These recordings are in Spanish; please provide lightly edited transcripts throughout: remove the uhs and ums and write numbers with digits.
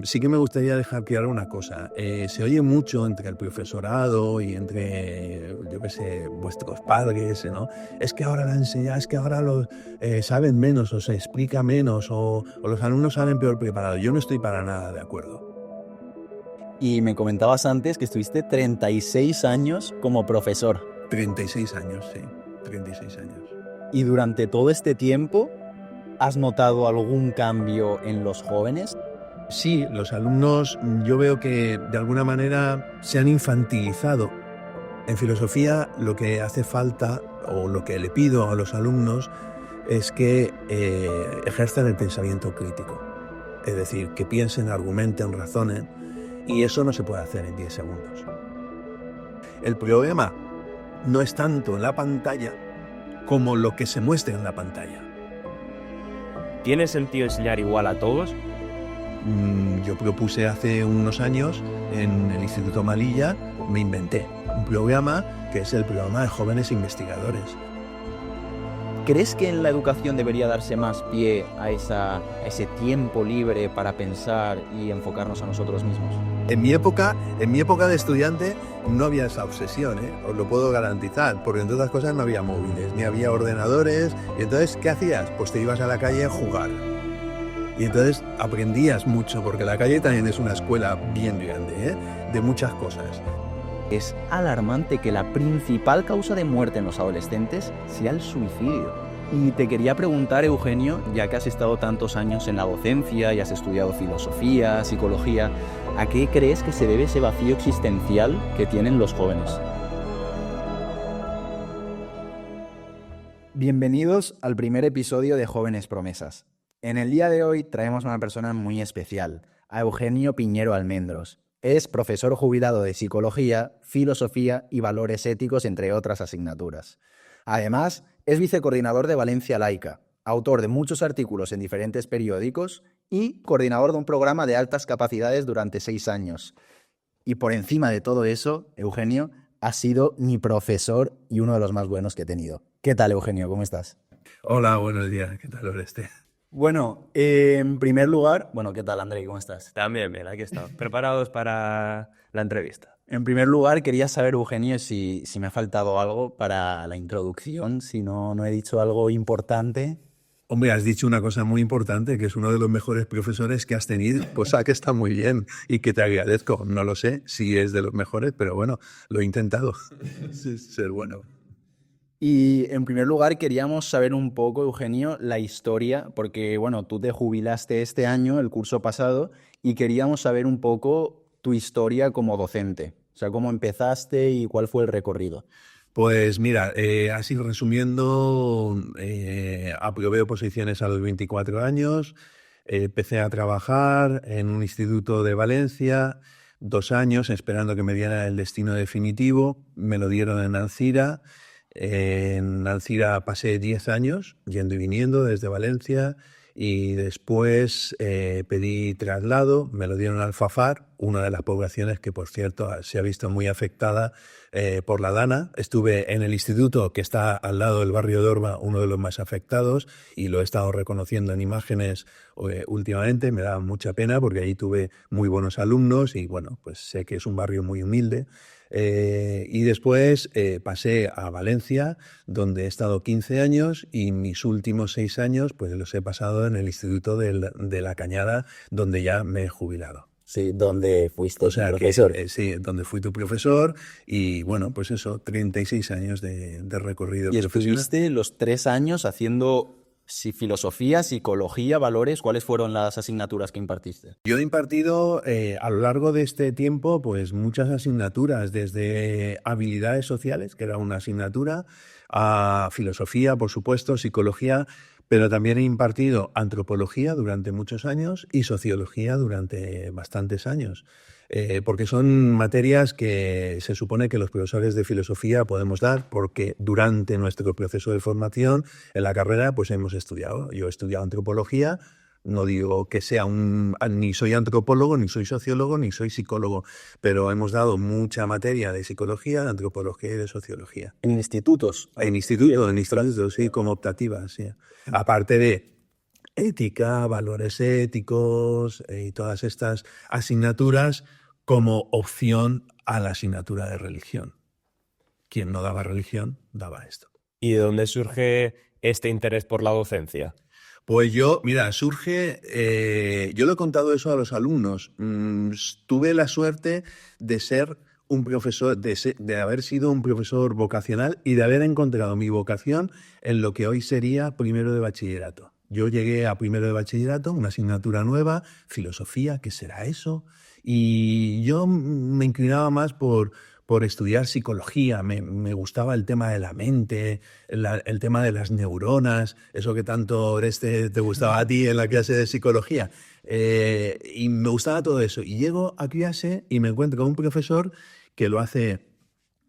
sí que me gustaría dejar claro una cosa. Se oye mucho entre el profesorado y entre, yo qué sé, vuestros padres, ¿no? Es que ahora la enseñanza, es que ahora los saben menos o se explica menos o los alumnos salen peor preparados. Yo no estoy para nada de acuerdo. Y me comentabas antes que estuviste 36 años como profesor. 36 años, sí. 36 años. Y durante todo este tiempo, ¿has notado algún cambio en los jóvenes? Sí, los alumnos yo veo que de alguna manera se han infantilizado. En filosofía lo que hace falta o lo que le pido a los alumnos es que ejerzan el pensamiento crítico. Es decir, que piensen, argumenten, razonen, y eso no se puede hacer en 10 segundos. El problema no es tanto en la pantalla como lo que se muestra en la pantalla. ¿Tiene sentido enseñar igual a todos? Yo propuse hace unos años en el Instituto Malilla, me inventé un programa que es el programa de jóvenes investigadores. ¿Crees que en la educación debería darse más pie a ese tiempo libre para pensar y enfocarnos a nosotros mismos? En mi época de estudiante no había esa obsesión, os lo puedo garantizar, porque entre otras cosas no había móviles, ni había ordenadores, y entonces, ¿qué hacías? Pues te ibas a la calle a jugar. Y entonces aprendías mucho, porque la calle también es una escuela bien grande, de muchas cosas. Es alarmante que la principal causa de muerte en los adolescentes sea el suicidio. Y te quería preguntar, Eugenio, ya que has estado tantos años en la docencia y has estudiado filosofía, psicología, ¿a qué crees que se debe ese vacío existencial que tienen los jóvenes? Bienvenidos al primer episodio de Jóvenes Promesas. En el día de hoy traemos a una persona muy especial, a Eugenio Piñero Almendros. Es profesor jubilado de Psicología, Filosofía y Valores Éticos, entre otras asignaturas. Además, es vicecoordinador de Valencia Laica, autor de muchos artículos en diferentes periódicos y coordinador de un programa de altas capacidades durante 6 años. Y por encima de todo eso, Eugenio ha sido mi profesor y uno de los más buenos que he tenido. ¿Qué tal, Eugenio? ¿Cómo estás? Hola, buenos días. ¿Qué tal, Oreste? Bueno, en primer lugar, ¿qué tal, Andrei? ¿Cómo estás? También, bien, aquí estamos, preparados para la entrevista. En primer lugar, quería saber, Eugenio, si me ha faltado algo para la introducción, si no he dicho algo importante. Hombre, has dicho una cosa muy importante, que es uno de los mejores profesores que has tenido, cosa que está muy bien y que te agradezco. No lo sé si es de los mejores, pero bueno, lo he intentado, ser bueno. Y en primer lugar queríamos saber un poco, Eugenio, la historia, porque tú te jubilaste este año, el curso pasado, y queríamos saber un poco tu historia como docente. O sea, cómo empezaste y cuál fue el recorrido. Pues mira, así resumiendo, aprobé oposiciones a los 24 años, empecé a trabajar en un instituto de Valencia, 2 años esperando que me dieran el destino definitivo, me lo dieron en Alcira. En Alcira pasé 10 años yendo y viniendo desde Valencia y después pedí traslado, me lo dieron al Alfafar, una de las poblaciones que, por cierto, se ha visto muy afectada por la Dana. Estuve en el instituto que está al lado del barrio de Orba, uno de los más afectados, y lo he estado reconociendo en imágenes últimamente. Me da mucha pena porque ahí tuve muy buenos alumnos y pues sé que es un barrio muy humilde. Y después pasé a Valencia, donde he estado 15 años y mis últimos 6 años pues los he pasado en el Instituto de la Cañada, donde ya me he jubilado. Sí, donde fuiste profesor. Sí, donde fui tu profesor y pues eso, 36 años de recorrido. Y estuviste los 3 años haciendo filosofía, psicología, valores. ¿Cuáles fueron las asignaturas que impartiste? Yo he impartido a lo largo de este tiempo pues muchas asignaturas, desde habilidades sociales, que era una asignatura, a filosofía, por supuesto, psicología, pero también he impartido antropología durante muchos años y sociología durante bastantes años. Porque son materias que se supone que los profesores de filosofía podemos dar porque durante nuestro proceso de formación en la carrera pues hemos estudiado. Yo he estudiado antropología, no digo que sea ni soy antropólogo, ni soy sociólogo, ni soy psicólogo, pero hemos dado mucha materia de psicología, de antropología y de sociología. ¿En institutos? En institutos, sí, como optativas, sí. Aparte de ética, valores éticos y todas estas asignaturas como opción a la asignatura de religión. Quien no daba religión, daba esto. ¿Y de dónde surge este interés por la docencia? Pues mira, yo le he contado eso a los alumnos. Tuve la suerte de ser un profesor, de haber sido un profesor vocacional y de haber encontrado mi vocación en lo que hoy sería primero de bachillerato. Yo llegué a primero de bachillerato, una asignatura nueva, filosofía, ¿qué será eso? Y yo me inclinaba más por estudiar psicología, me gustaba el tema de la mente, el tema de las neuronas, eso que tanto Oreste te gustaba a ti en la clase de psicología. Y me gustaba todo eso. Y llego a clase y me encuentro con un profesor que lo hace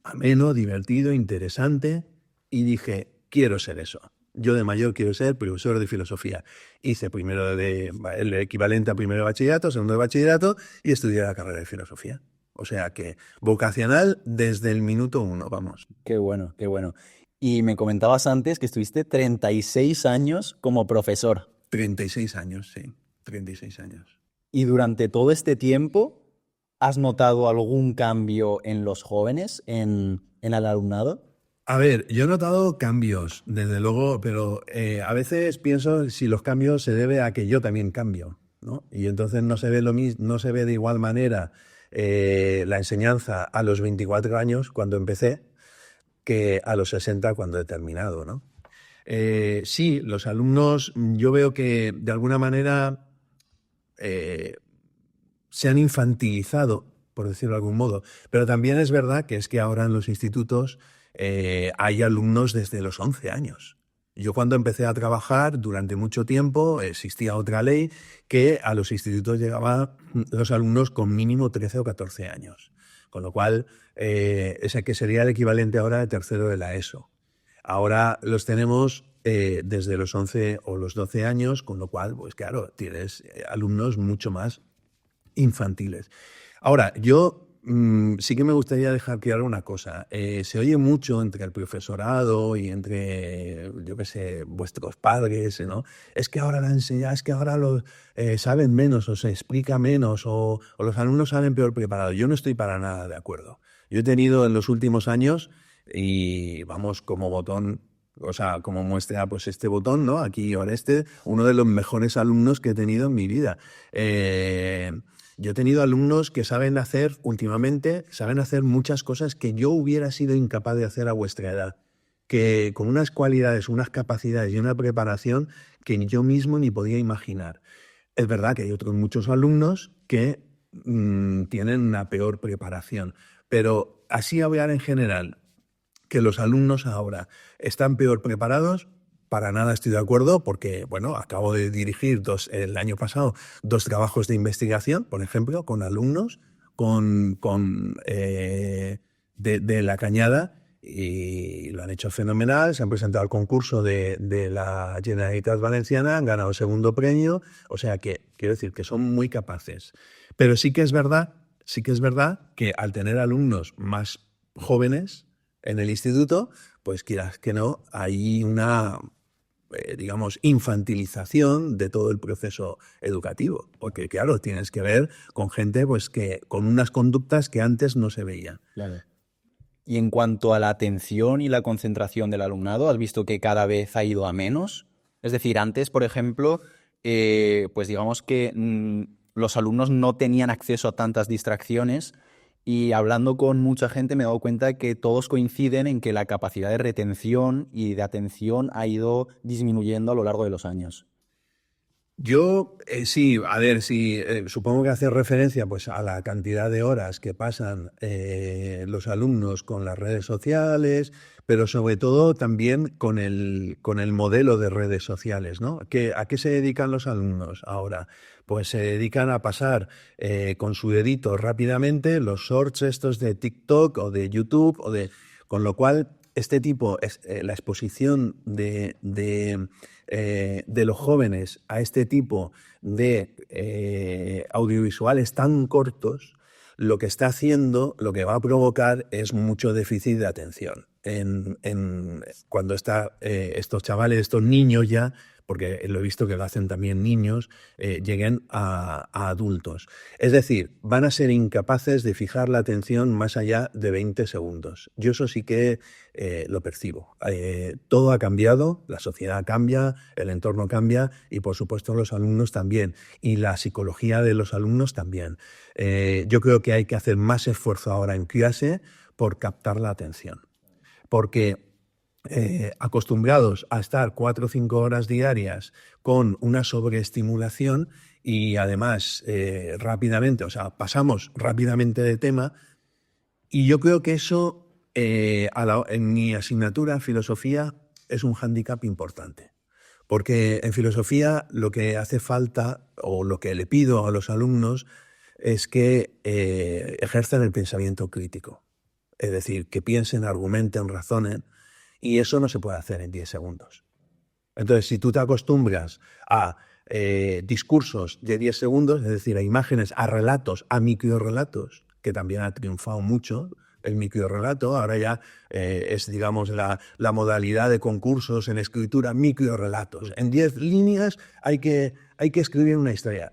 ameno, divertido, interesante, y dije, quiero ser eso. Yo de mayor quiero ser profesor de filosofía. Hice el equivalente a primero de bachillerato, segundo de bachillerato, y estudié la carrera de filosofía. O sea que vocacional desde el minuto 1, vamos. Qué bueno, qué bueno. Y me comentabas antes que estuviste 36 años como profesor. 36 años, sí, 36 años. Y durante todo este tiempo, ¿has notado algún cambio en los jóvenes, en el alumnado? A ver, yo he notado cambios, desde luego, pero a veces pienso si los cambios se debe a que yo también cambio, ¿no? Y entonces no se ve no se ve de igual manera la enseñanza a los 24 años cuando empecé que a los 60 cuando he terminado, ¿no? Sí, los alumnos, yo veo que de alguna manera se han infantilizado, por decirlo de algún modo, pero también es verdad que es que ahora en los institutos hay alumnos desde los 11 años. Yo cuando empecé a trabajar, durante mucho tiempo, existía otra ley que a los institutos llegaban los alumnos con mínimo 13 o 14 años. Con lo cual, ese que sería el equivalente ahora de tercero de la ESO. Ahora los tenemos desde los 11 o los 12 años, con lo cual, pues claro, tienes alumnos mucho más infantiles. Ahora, yo sí que me gustaría dejar claro una cosa. Se oye mucho entre el profesorado y entre, yo qué sé, vuestros padres, ¿no? Es que ahora la enseñanza, es que ahora los saben menos o se explica menos o los alumnos salen peor preparados. Yo no estoy para nada de acuerdo. Yo he tenido en los últimos años, y vamos como botón, o sea, como muestra pues este botón, ¿no? Aquí Oreste, uno de los mejores alumnos que he tenido en mi vida. Yo he tenido alumnos que saben hacer muchas cosas que yo hubiera sido incapaz de hacer a vuestra edad, que con unas cualidades, unas capacidades y una preparación que yo mismo ni podía imaginar. Es verdad que hay otros muchos alumnos que tienen una peor preparación, pero así hablar en general que los alumnos ahora están peor preparados, para nada estoy de acuerdo porque, bueno, acabo de dirigir el año pasado 2 trabajos de investigación, por ejemplo, con alumnos de La Cañada, y lo han hecho fenomenal. Se han presentado al concurso de la Generalitat Valenciana, han ganado segundo premio, o sea que quiero decir que son muy capaces. Pero sí que es verdad que al tener alumnos más jóvenes en el instituto, pues quieras que no, hay una digamos, infantilización de todo el proceso educativo, porque claro, tienes que ver con gente pues que con unas conductas que antes no se veían. Claro. Y en cuanto a la atención y la concentración del alumnado, ¿has visto que cada vez ha ido a menos? Es decir, antes, por ejemplo, pues digamos que los alumnos no tenían acceso a tantas distracciones. Y hablando con mucha gente me he dado cuenta que todos coinciden en que la capacidad de retención y de atención ha ido disminuyendo a lo largo de los años. Yo, sí, a ver, sí, supongo que hace referencia pues, a la cantidad de horas que pasan los alumnos con las redes sociales, pero sobre todo también con el modelo de redes sociales, ¿no? ¿A qué se dedican los alumnos ahora? Pues se dedican a pasar con su dedito rápidamente los shorts estos de TikTok o de YouTube, con lo cual este tipo, la exposición de los jóvenes a este tipo de audiovisuales tan cortos, lo que está haciendo, lo que va a provocar es mucho déficit de atención. Cuando estos chavales, estos niños ya, porque lo he visto que lo hacen también niños, lleguen a adultos. Es decir, van a ser incapaces de fijar la atención más allá de 20 segundos. Yo eso sí que lo percibo. Todo ha cambiado, la sociedad cambia, el entorno cambia y por supuesto los alumnos también. Y la psicología de los alumnos también. Yo creo que hay que hacer más esfuerzo ahora en clase por captar la atención. Porque acostumbrados a estar 4 o 5 horas diarias con una sobreestimulación y además rápidamente, o sea, pasamos rápidamente de tema, y yo creo que eso en mi asignatura, filosofía, es un hándicap importante. Porque en filosofía lo que hace falta, o lo que le pido a los alumnos, es que ejerzan el pensamiento crítico. Es decir, que piensen, argumenten, razonen, y eso no se puede hacer en 10 segundos. Entonces, si tú te acostumbras a discursos de 10 segundos, es decir, a imágenes, a relatos, a microrelatos, que también ha triunfado mucho el microrelato, ahora ya es, digamos, la modalidad de concursos en escritura, microrelatos. En 10 líneas hay que escribir una historia.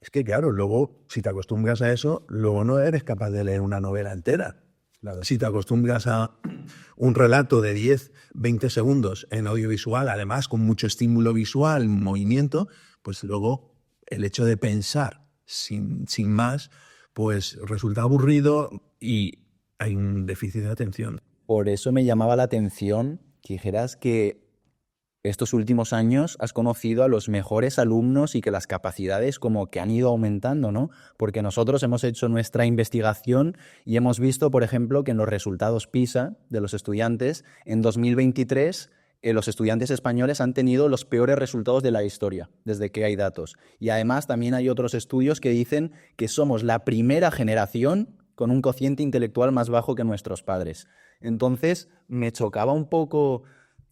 Es que, claro, luego, si te acostumbras a eso, luego no eres capaz de leer una novela entera. Claro. Si te acostumbras a un relato de 10, 20 segundos en audiovisual, además con mucho estímulo visual, movimiento, pues luego el hecho de pensar sin más, pues resulta aburrido y hay un déficit de atención. Por eso me llamaba la atención que dijeras que estos últimos años has conocido a los mejores alumnos y que las capacidades como que han ido aumentando, ¿no? Porque nosotros hemos hecho nuestra investigación y hemos visto, por ejemplo, que en los resultados PISA de los estudiantes, en 2023 los estudiantes españoles han tenido los peores resultados de la historia, desde que hay datos. Y además también hay otros estudios que dicen que somos la primera generación con un cociente intelectual más bajo que nuestros padres. Entonces me chocaba un poco.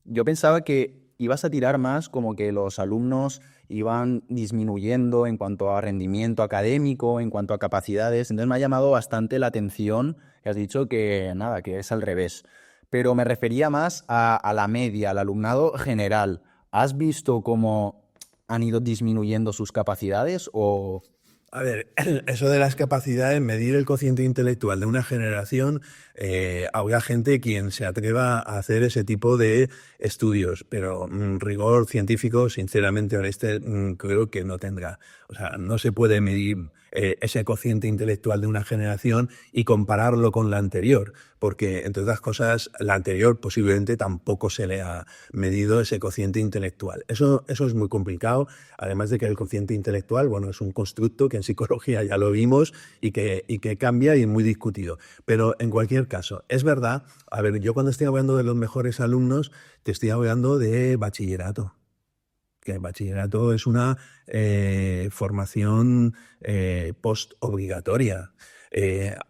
Yo pensaba que ibas a tirar más como que los alumnos iban disminuyendo en cuanto a rendimiento académico, en cuanto a capacidades. Entonces me ha llamado bastante la atención que has dicho que nada, que es al revés. Pero me refería más a la media, al alumnado general. ¿Has visto cómo han ido disminuyendo sus capacidades o...? A ver, eso de las capacidades, medir el cociente intelectual de una generación, habrá gente quien se atreva a hacer ese tipo de estudios, pero rigor científico, sinceramente, creo que no tendrá. O sea, no se puede medir ese cociente intelectual de una generación y compararlo con la anterior, porque, entre otras cosas, la anterior posiblemente tampoco se le ha medido ese cociente intelectual. Eso es muy complicado, además de que el cociente intelectual, bueno, es un constructo que en psicología ya lo vimos y que cambia y es muy discutido. Pero en cualquier caso, es verdad, a ver, yo cuando estoy hablando de los mejores alumnos, te estoy hablando de bachillerato. Que el bachillerato es una formación post-obligatoria.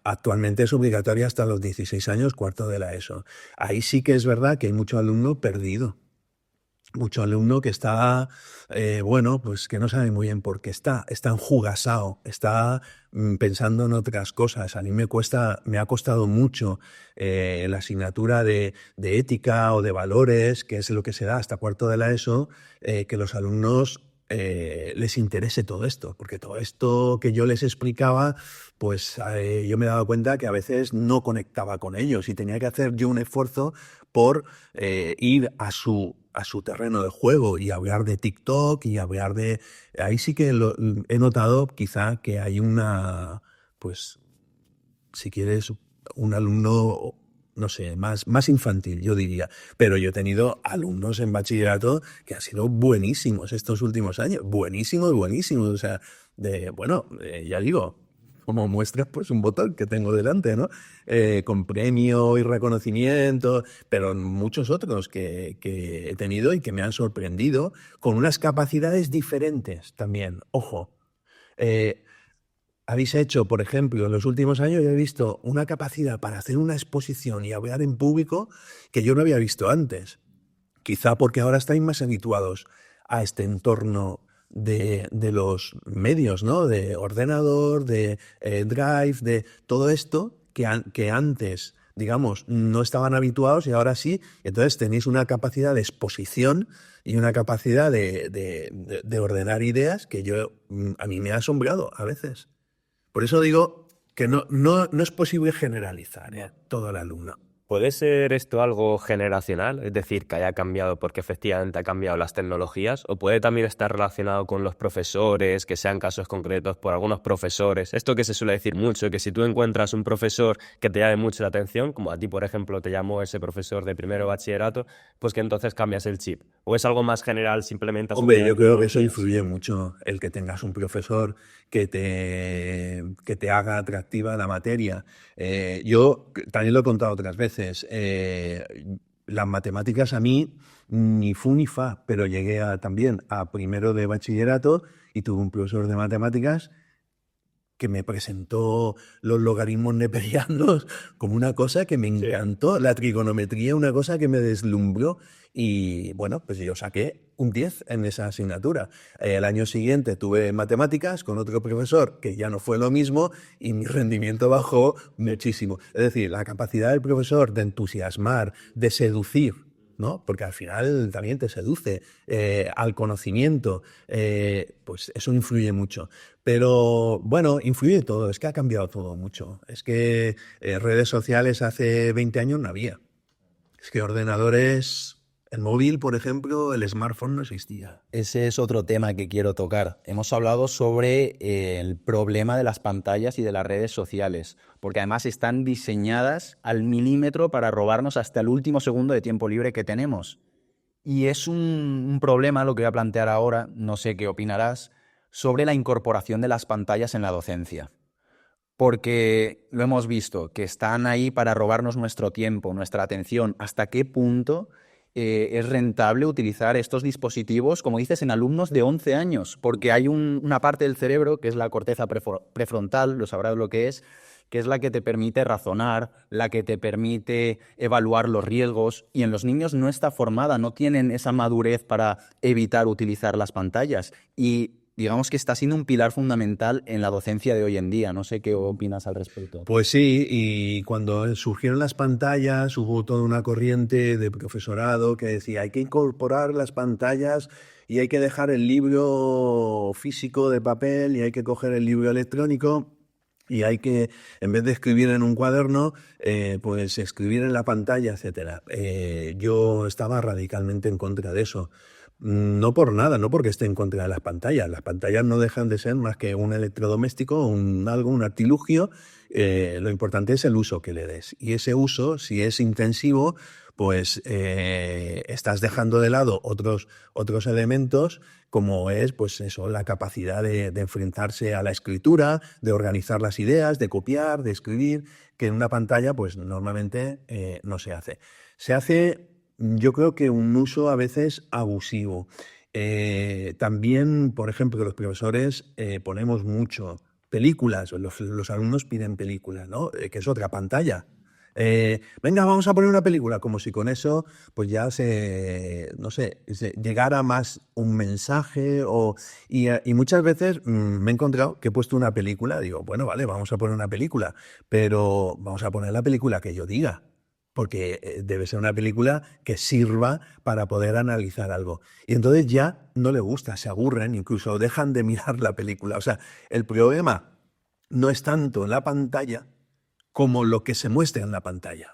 Actualmente es obligatoria hasta los 16 años, cuarto de la ESO. Ahí sí que es verdad que hay mucho alumno perdido. Mucho alumno que está, bueno, pues que no sabe muy bien por qué está enjugasado, está pensando en otras cosas. A mí me ha costado mucho la asignatura de ética o de valores, que es lo que se da hasta cuarto de la ESO, que los alumnos les interese todo esto, porque todo esto que yo les explicaba, pues yo me he dado cuenta que a veces no conectaba con ellos y tenía que hacer yo un esfuerzo por ir a su terreno de juego y hablar de TikTok y hablar de... Ahí sí que he notado quizá que hay pues, si quieres, un alumno, no sé, más infantil, yo diría. Pero yo he tenido alumnos en bachillerato que han sido buenísimos estos últimos años. Buenísimos. O sea, ya digo, como muestras, pues un botón que tengo delante, ¿no? Con premio y reconocimiento, pero muchos otros que he tenido y que me han sorprendido, con unas capacidades diferentes también. Ojo, habéis hecho, por ejemplo, en los últimos años yo he visto una capacidad para hacer una exposición y hablar en público que yo no había visto antes. Quizá porque ahora estáis más habituados a este entorno de los medios, ¿no? De ordenador, de Drive, de todo esto que antes digamos, no estaban habituados y ahora sí. Entonces tenéis una capacidad de exposición y una capacidad de ordenar ideas que a mí me ha asombrado a veces. Por eso digo que no es posible generalizar todo el alumno. ¿Puede ser esto algo generacional? Es decir, que haya cambiado porque efectivamente ha cambiado las tecnologías, o puede también estar relacionado con los profesores, que sean casos concretos por algunos profesores. Esto que se suele decir mucho, que si tú encuentras un profesor que te llame mucho la atención, como a ti, por ejemplo, te llamó ese profesor de primero bachillerato, pues que entonces cambias el chip. ¿O es algo más general, simplemente Hombre, yo creo que eso tecnologías? influye mucho, el que tengas un profesor que te haga atractiva la materia. Yo también lo he contado otras veces. Las matemáticas a mí ni fu ni fa, pero llegué también a primero de bachillerato y tuve un profesor de matemáticas que me presentó los logaritmos neperianos como una cosa que me encantó, la trigonometría, una cosa que me deslumbró. Y bueno, pues yo saqué un 10 en esa asignatura. El año siguiente tuve matemáticas con otro profesor que ya no fue lo mismo y mi rendimiento bajó muchísimo. Es decir, la capacidad del profesor de entusiasmar, de seducir, ¿no? Porque al final también te seduce al conocimiento, pues eso influye mucho. Pero bueno, influye todo, es que ha cambiado todo mucho. Es que redes sociales hace 20 años no había. Es que ordenadores, el móvil, por ejemplo, el smartphone no existía. Ese es otro tema que quiero tocar. Hemos hablado sobre el problema de las pantallas y de las redes sociales, porque además están diseñadas al milímetro para robarnos hasta el último segundo de tiempo libre que tenemos. Y es un problema, lo que voy a plantear ahora, no sé qué opinarás, sobre la incorporación de las pantallas en la docencia. Porque lo hemos visto, que están ahí para robarnos nuestro tiempo, nuestra atención. ¿Hasta qué punto es rentable utilizar estos dispositivos, como dices, en alumnos de 11 años? Porque hay una parte del cerebro, que es la corteza prefrontal, lo sabrás lo que es la que te permite razonar, la que te permite evaluar los riesgos, y en los niños no está formada, no tienen esa madurez para evitar utilizar las pantallas. Y digamos que está siendo un pilar fundamental en la docencia de hoy en día. No sé qué opinas al respecto. Pues sí, y cuando surgieron las pantallas hubo toda una corriente de profesorado que decía hay que incorporar las pantallas y hay que dejar el libro físico de papel y hay que coger el libro electrónico y hay que, en vez de escribir en un cuaderno, pues escribir en la pantalla, etcétera. Yo estaba radicalmente en contra de eso. No por nada, no porque esté en contra de las pantallas. Las pantallas no dejan de ser más que un electrodoméstico, un artilugio. Lo importante es el uso que le des. Y ese uso, si es intensivo, pues estás dejando de lado otros elementos, como es pues eso, la capacidad de enfrentarse a la escritura, de organizar las ideas, de copiar, de escribir, que en una pantalla pues normalmente no se hace. Se hace, yo creo que un uso a veces abusivo. También, por ejemplo, los profesores ponemos mucho películas, los alumnos piden películas, ¿no? Que es otra pantalla. Venga, vamos a poner una película, como si con eso pues ya no sé, llegara más un mensaje y muchas veces me he encontrado que he puesto una película, digo, bueno, vale, vamos a poner una película, pero vamos a poner la película que yo diga, porque debe ser una película que sirva para poder analizar algo. Y entonces ya no le gusta, se aburren, incluso dejan de mirar la película. O sea, el problema no es tanto en la pantalla como lo que se muestra en la pantalla.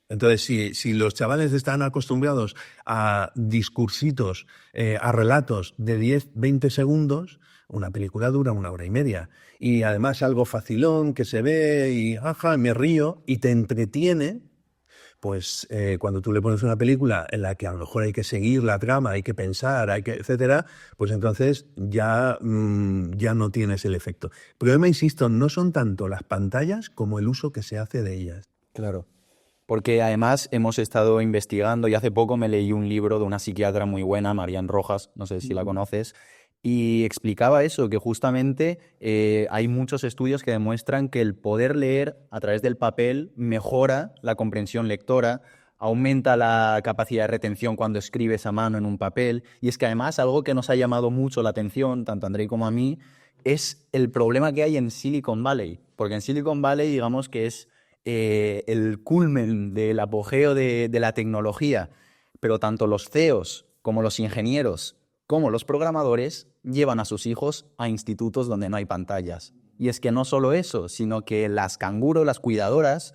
Entonces, si los chavales están acostumbrados a discursitos, a relatos de 10, 20 segundos, una película dura 1 hora y media. Y además algo facilón que se ve y ajá, me río y te entretiene, pues cuando tú le pones una película en la que a lo mejor hay que seguir la trama, hay que pensar, etcétera, pues entonces ya no tienes el efecto. El problema, insisto, no son tanto las pantallas como el uso que se hace de ellas. Claro. Porque además hemos estado investigando y hace poco me leí un libro de una psiquiatra muy buena, Marian Rojas, no sé si la conoces, y explicaba eso, que justamente hay muchos estudios que demuestran que el poder leer a través del papel mejora la comprensión lectora, aumenta la capacidad de retención cuando escribes a mano en un papel, y es que además algo que nos ha llamado mucho la atención, tanto a Andrei como a mí, es el problema que hay en Silicon Valley, porque en Silicon Valley digamos que es el culmen del apogeo de la tecnología, pero tanto los CEOs como los ingenieros como los programadores llevan a sus hijos a institutos donde no hay pantallas. Y es que no solo eso, sino que las canguros, las cuidadoras,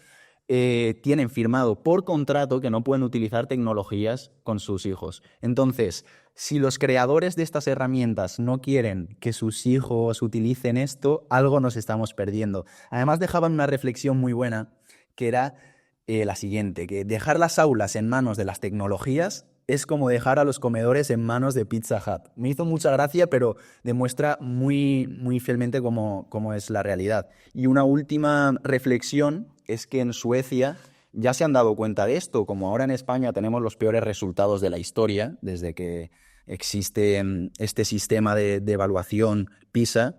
tienen firmado por contrato que no pueden utilizar tecnologías con sus hijos. Entonces, si los creadores de estas herramientas no quieren que sus hijos utilicen esto, algo nos estamos perdiendo. Además, dejaban una reflexión muy buena, que era la siguiente, que dejar las aulas en manos de las tecnologías es como dejar a los comedores en manos de Pizza Hut. Me hizo mucha gracia, pero demuestra muy, muy fielmente cómo es la realidad. Y una última reflexión es que en Suecia ya se han dado cuenta de esto. Como ahora en España tenemos los peores resultados de la historia, desde que existe este sistema de evaluación PISA,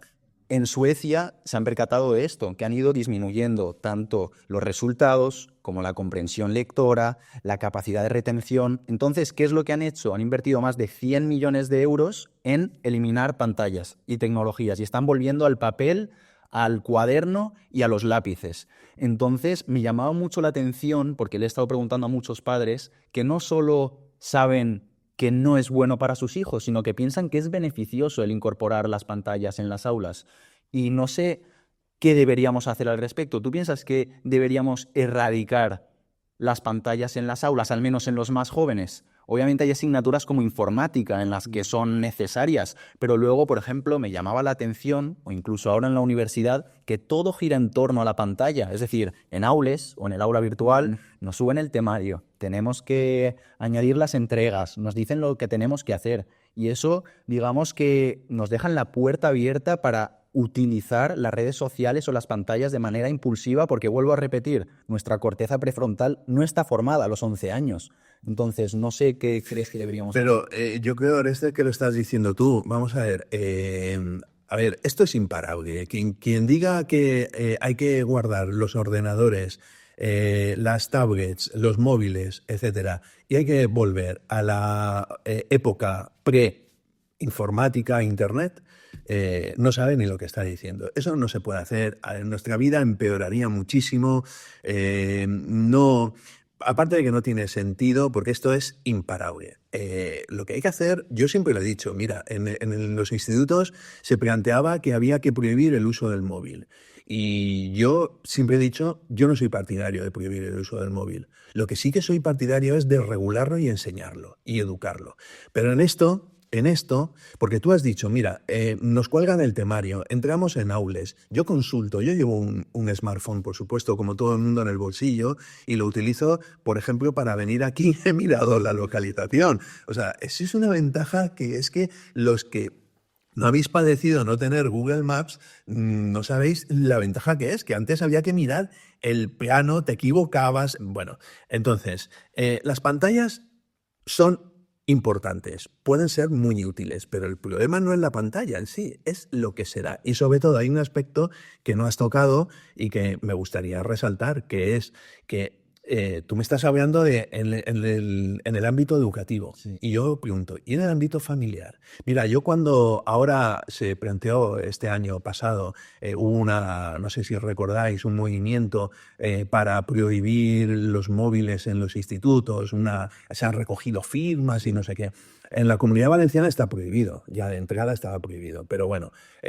en Suecia se han percatado de esto, que han ido disminuyendo tanto los resultados como la comprensión lectora, la capacidad de retención. Entonces, ¿qué es lo que han hecho? Han invertido más de 100 millones de euros en eliminar pantallas y tecnologías y están volviendo al papel, al cuaderno y a los lápices. Entonces, me llamaba mucho la atención, porque le he estado preguntando a muchos padres, que no solo saben que no es bueno para sus hijos, sino que piensan que es beneficioso el incorporar las pantallas en las aulas. Y no sé qué deberíamos hacer al respecto. ¿Tú piensas que deberíamos erradicar las pantallas en las aulas, al menos en los más jóvenes? Obviamente hay asignaturas como informática en las que son necesarias, pero luego, por ejemplo, me llamaba la atención, o incluso ahora en la universidad, que todo gira en torno a la pantalla. Es decir, en aules o en el aula virtual nos suben el temario, tenemos que añadir las entregas, nos dicen lo que tenemos que hacer. Y eso, digamos que nos dejan la puerta abierta para utilizar las redes sociales o las pantallas de manera impulsiva, porque vuelvo a repetir, nuestra corteza prefrontal no está formada a los 11 años. Entonces, no sé qué crees que deberíamos hacer. Pero yo creo, Oreste, que lo estás diciendo tú. Vamos a ver. Esto es imparable. Quien diga que hay que guardar los ordenadores, las tablets, los móviles, etcétera, y hay que volver a la época pre-informática, internet, no sabe ni lo que está diciendo. Eso no se puede hacer. Nuestra vida empeoraría muchísimo. No. Aparte de que no tiene sentido, porque esto es imparable. Lo que hay que hacer, yo siempre lo he dicho, mira, en los institutos se planteaba que había que prohibir el uso del móvil. Y yo siempre he dicho, yo no soy partidario de prohibir el uso del móvil. Lo que sí que soy partidario es de regularlo y enseñarlo y educarlo. Pero en esto, porque tú has dicho, mira, nos cuelgan el temario, entramos en aules, yo consulto, yo llevo un smartphone, por supuesto, como todo el mundo en el bolsillo, y lo utilizo, por ejemplo, para venir aquí, he mirado la localización. O sea, eso es una ventaja que es que los que no habéis padecido no tener Google Maps, no sabéis la ventaja que es, que antes había que mirar el plano, te equivocabas. Bueno, entonces, las pantallas son importantes, pueden ser muy útiles, pero el problema no es la pantalla en sí, es lo que será. Y sobre todo hay un aspecto que no has tocado y que me gustaría resaltar, que es que tú me estás hablando en el ámbito educativo. Sí. Y yo pregunto, ¿y en el ámbito familiar? Mira, yo cuando ahora se planteó este año pasado, hubo no sé si recordáis, un movimiento para prohibir los móviles en los institutos, se han recogido firmas y no sé qué. En la Comunidad Valenciana está prohibido, ya de entrada estaba prohibido, pero bueno, y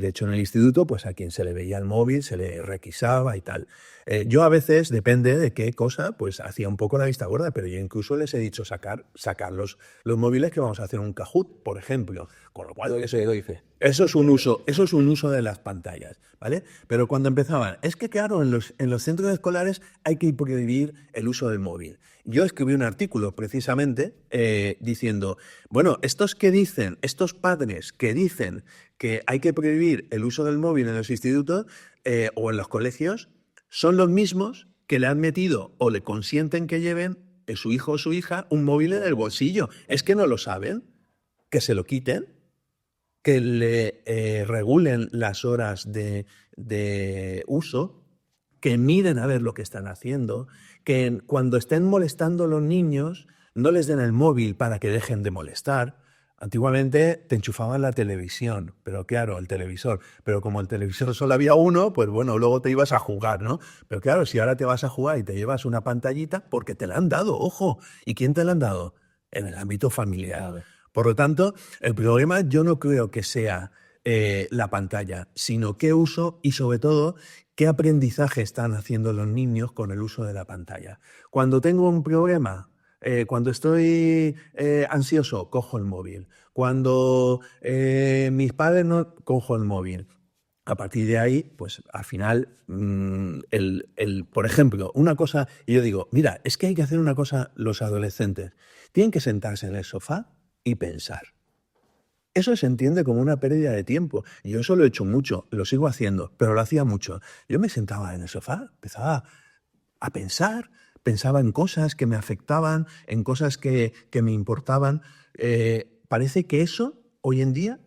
de hecho en el instituto, pues a quien se le veía el móvil se le requisaba y tal. Yo a veces, depende de qué cosa, pues hacía un poco la vista gorda, pero yo incluso les he dicho sacar los móviles, que vamos a hacer un Kahoot, por ejemplo, con lo cual Eso doy fe. Eso es un uso de las pantallas, ¿vale? Pero cuando empezaban, es que claro, en los centros escolares hay que prohibir el uso del móvil. Yo escribí un artículo precisamente diciendo, bueno, estos padres que dicen que hay que prohibir el uso del móvil en los institutos o en los colegios, son los mismos que le han metido o le consienten que lleven su hijo o su hija un móvil en el bolsillo. Es que no lo saben, que se lo quiten, que le regulen las horas de uso, que miren a ver lo que están haciendo, que cuando estén molestando a los niños no les den el móvil para que dejen de molestar. Antiguamente te enchufaban la televisión, pero claro, el televisor. Pero como el televisor solo había uno, pues bueno, luego te ibas a jugar, ¿no? Pero claro, si ahora te vas a jugar y te llevas una pantallita, porque te la han dado, ojo. ¿Y quién te la han dado? En el ámbito familiar. Claro. Por lo tanto, el problema yo no creo que sea la pantalla, sino qué uso y sobre todo qué aprendizaje están haciendo los niños con el uso de la pantalla. Cuando tengo un problema, cuando estoy ansioso, cojo el móvil. Cuando mis padres no, cojo el móvil. A partir de ahí, pues al final, por ejemplo, una cosa, y yo digo, mira, es que hay que hacer una cosa los adolescentes. Tienen que sentarse en el sofá y pensar. Eso se entiende como una pérdida de tiempo. Y yo eso lo he hecho mucho, lo sigo haciendo, pero lo hacía mucho. Yo me sentaba en el sofá, empezaba a pensar, pensaba en cosas que me afectaban, en cosas que me importaban. Parece que eso hoy en día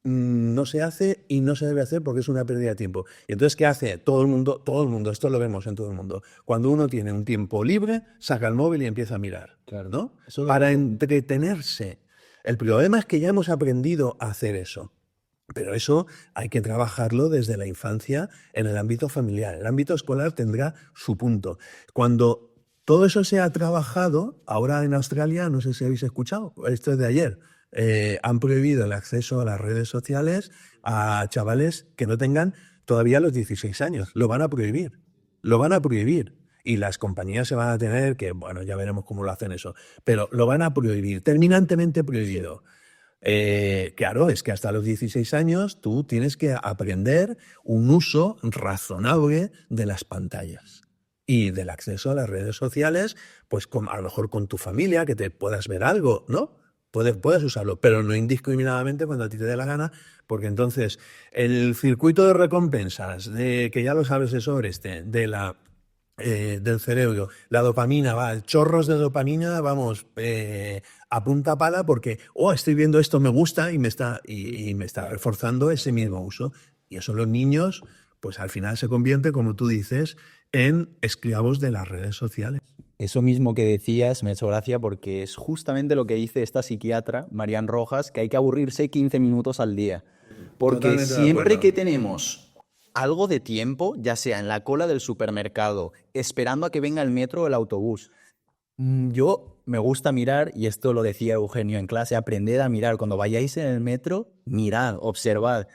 no se hace y no se debe hacer porque es una pérdida de tiempo. Y entonces, ¿qué hace? Todo el mundo, esto lo vemos en todo el mundo. Cuando uno tiene un tiempo libre, saca el móvil y empieza a mirar, Claro. ¿no? Eso Para entretenerse. El problema es que ya hemos aprendido a hacer eso. Pero eso hay que trabajarlo desde la infancia en el ámbito familiar. El ámbito escolar tendrá su punto. Cuando todo eso se ha trabajado, ahora en Australia, no sé si habéis escuchado, esto es de ayer, han prohibido el acceso a las redes sociales a chavales que no tengan todavía los 16 años. Lo van a prohibir. Lo van a prohibir. Y las compañías se van a tener que, bueno, ya veremos cómo lo hacen eso, pero lo van a prohibir, terminantemente prohibido. Claro, es que hasta los 16 años tú tienes que aprender un uso razonable de las pantallas y del acceso a las redes sociales, pues a lo mejor con tu familia, que te puedas ver algo, ¿no? Puedes usarlo, pero no indiscriminadamente cuando a ti te dé la gana, porque entonces el circuito de recompensas, de que ya lo sabes de sobre del cerebro, la dopamina, chorros de dopamina, vamos, a punta pala porque, estoy viendo esto, me gusta y me está reforzando ese mismo uso. Y eso los niños, pues al final se convierte, como tú dices, en esclavos de las redes sociales. Eso mismo que decías me ha hecho gracia porque es justamente lo que dice esta psiquiatra, Marian Rojas, que hay que aburrirse 15 minutos al día. Porque Totalmente de siempre acuerdo. que tenemos algo de tiempo, ya sea en la cola del supermercado, esperando a que venga el metro o el autobús, yo me gusta mirar, y esto lo decía Eugenio en clase, aprended a mirar. Cuando vayáis en el metro, mirad, observad.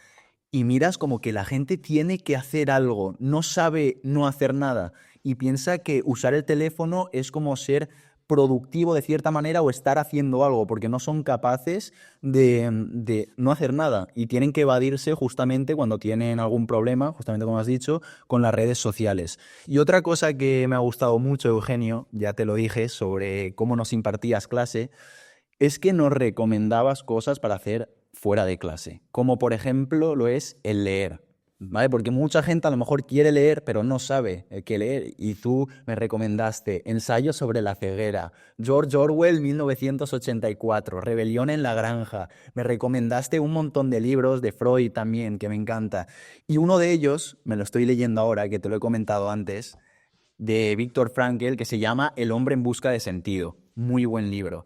Y miras como que la gente tiene que hacer algo, no sabe no hacer nada y piensa que usar el teléfono es como ser productivo de cierta manera o estar haciendo algo, porque no son capaces de no hacer nada y tienen que evadirse justamente cuando tienen algún problema, justamente como has dicho, con las redes sociales. Y otra cosa que me ha gustado mucho, Eugenio, ya te lo dije, sobre cómo nos impartías clase, es que nos recomendabas cosas para hacer fuera de clase, como por ejemplo lo es el leer, ¿vale? Porque mucha gente a lo mejor quiere leer, pero no sabe qué leer. Y tú me recomendaste Ensayo sobre la ceguera, George Orwell 1984, Rebelión en la granja. Me recomendaste un montón de libros de Freud también, que me encanta. Y uno de ellos, me lo estoy leyendo ahora, que te lo he comentado antes, de Viktor Frankl, que se llama El hombre en busca de sentido. Muy buen libro.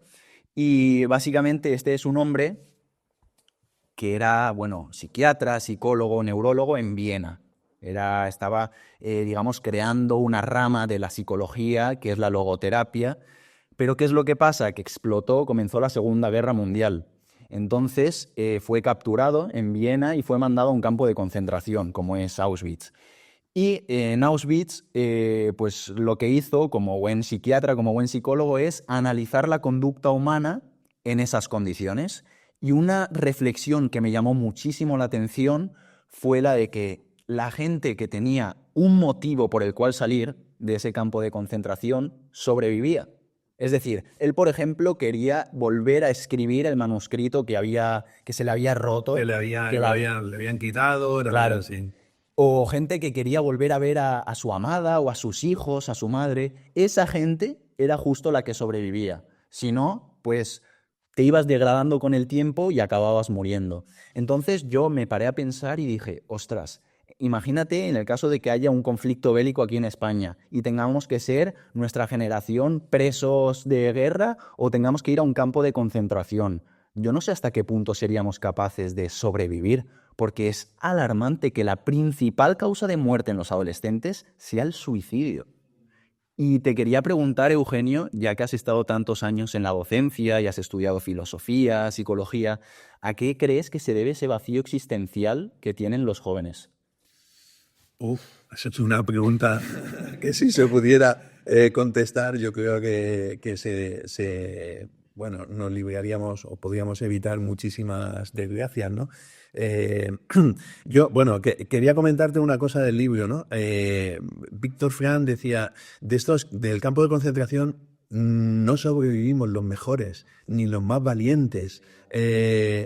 Y básicamente este es un hombre que era, bueno, psiquiatra, psicólogo, neurólogo en Viena. Estaba, digamos, creando una rama de la psicología, que es la logoterapia. Pero ¿qué es lo que pasa? Que explotó, comenzó la Segunda Guerra Mundial. Entonces fue capturado en Viena y fue mandado a un campo de concentración, como es Auschwitz. Y en Auschwitz, pues lo que hizo como buen psiquiatra, como buen psicólogo, es analizar la conducta humana en esas condiciones. Y una reflexión que me llamó muchísimo la atención fue la de que la gente que tenía un motivo por el cual salir de ese campo de concentración sobrevivía. Es decir, él, por ejemplo, quería volver a escribir el manuscrito que se le había roto. Le habían quitado, Claro. así. O gente que quería volver a ver a su amada o a sus hijos, a su madre. Esa gente era justo la que sobrevivía. Si no, pues te ibas degradando con el tiempo y acababas muriendo. Entonces yo me paré a pensar y dije, ostras, imagínate en el caso de que haya un conflicto bélico aquí en España y tengamos que ser nuestra generación presos de guerra o tengamos que ir a un campo de concentración. yo no sé hasta qué punto seríamos capaces de sobrevivir, porque es alarmante que la principal causa de muerte en los adolescentes sea el suicidio. Y te quería preguntar, Eugenio, ya que has estado tantos años en la docencia y has estudiado filosofía, psicología, ¿a qué crees que se debe ese vacío existencial que tienen los jóvenes? Uf, esa es una pregunta que si se pudiera contestar, yo creo que bueno, nos libraríamos o podríamos evitar muchísimas desgracias, ¿no? Eh, bueno, quería comentarte una cosa del libro, ¿no? Víctor Frank decía, del campo de concentración no sobrevivimos los mejores, ni los más valientes,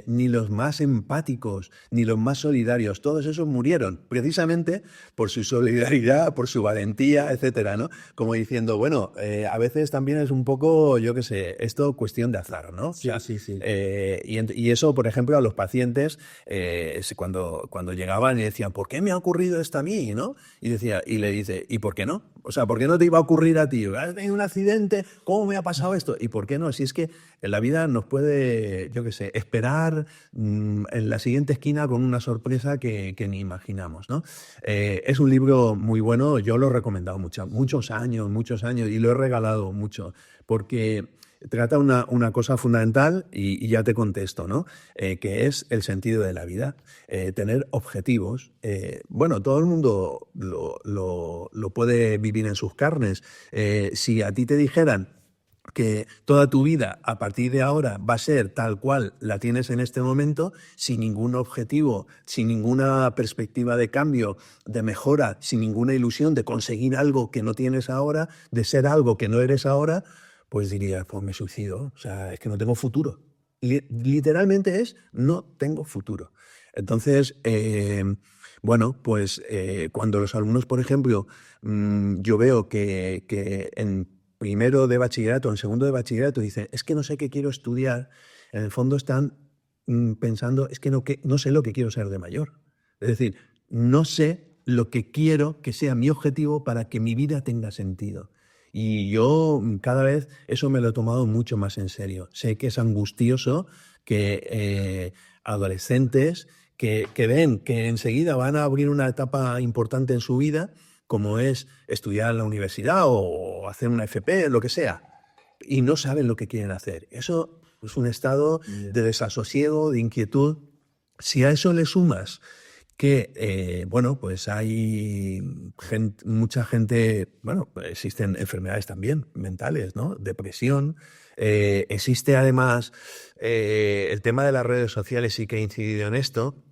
ni los más empáticos, ni los más solidarios. Todos esos murieron precisamente por su solidaridad, por su valentía, etcétera, ¿no? Como diciendo, bueno, a veces también es un poco, yo qué sé, esto cuestión de azar, ¿no? Sí, sí, sí. Y eso, por ejemplo, a los pacientes, cuando llegaban y decían, ¿por qué me ha ocurrido esto a mí? ¿No? Y le dice, ¿y por qué no? O sea, ¿por qué no te iba a ocurrir a ti? ¿Has tenido un accidente? ¿Cómo me ha pasado esto? ¿Y por qué no? Si es que en la vida nos puede, yo qué sé, esperar en la siguiente esquina con una sorpresa que ni imaginamos, ¿no? Es un libro muy bueno, yo lo he recomendado muchos años, y lo he regalado mucho, porque trata una cosa fundamental y ya te contesto, ¿no? Que es el sentido de la vida, tener objetivos. Bueno, todo el mundo lo puede vivir en sus carnes. Si a ti te dijeran que toda tu vida a partir de ahora va a ser tal cual la tienes en este momento, sin ningún objetivo, sin ninguna perspectiva de cambio, de mejora, sin ninguna ilusión de conseguir algo que no tienes ahora, de ser algo que no eres ahora, pues dirías, pues me suicido, o sea, es que no tengo futuro. Literalmente es, no tengo futuro. Entonces, bueno, pues cuando los alumnos, por ejemplo, yo veo que en primero de bachillerato, en segundo de bachillerato, dicen, es que no sé qué quiero estudiar, en el fondo están pensando, es que no sé lo que quiero ser de mayor. Es decir, no sé lo que quiero que sea mi objetivo para que mi vida tenga sentido. Y yo cada vez eso me lo he tomado mucho más en serio. Sé que es angustioso que adolescentes que ven que enseguida van a abrir una etapa importante en su vida, como es estudiar en la universidad o hacer una FP, lo que sea, y no saben lo que quieren hacer. Eso es un estado de desasosiego, de inquietud. Si a eso le sumas que, bueno, pues hay mucha gente, bueno, existen enfermedades también mentales, ¿no? Depresión. Existe además el tema de las redes sociales, sí que ha incidido en esto.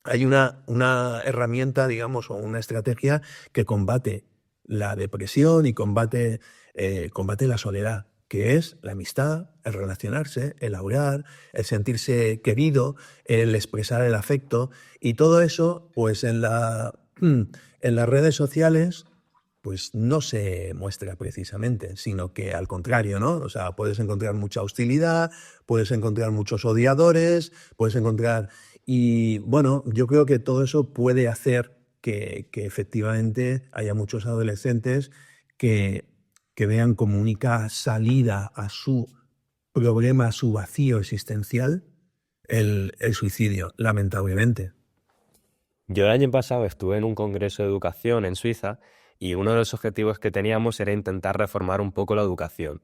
Hay una herramienta, digamos, o una estrategia que combate la depresión y combate la soledad, que es la amistad, el relacionarse, el hablar, el sentirse querido, el expresar el afecto, y todo eso, pues en las redes sociales, pues no se muestra precisamente, sino que al contrario, ¿no? O sea, puedes encontrar mucha hostilidad, puedes encontrar muchos odiadores, puedes encontrar... Y bueno, yo creo que todo eso puede hacer que efectivamente haya muchos adolescentes que vean como única salida a su problema, a su vacío existencial, el suicidio, lamentablemente. Yo el año pasado estuve en un congreso de educación en Suiza y uno de los objetivos que teníamos era intentar reformar un poco la educación.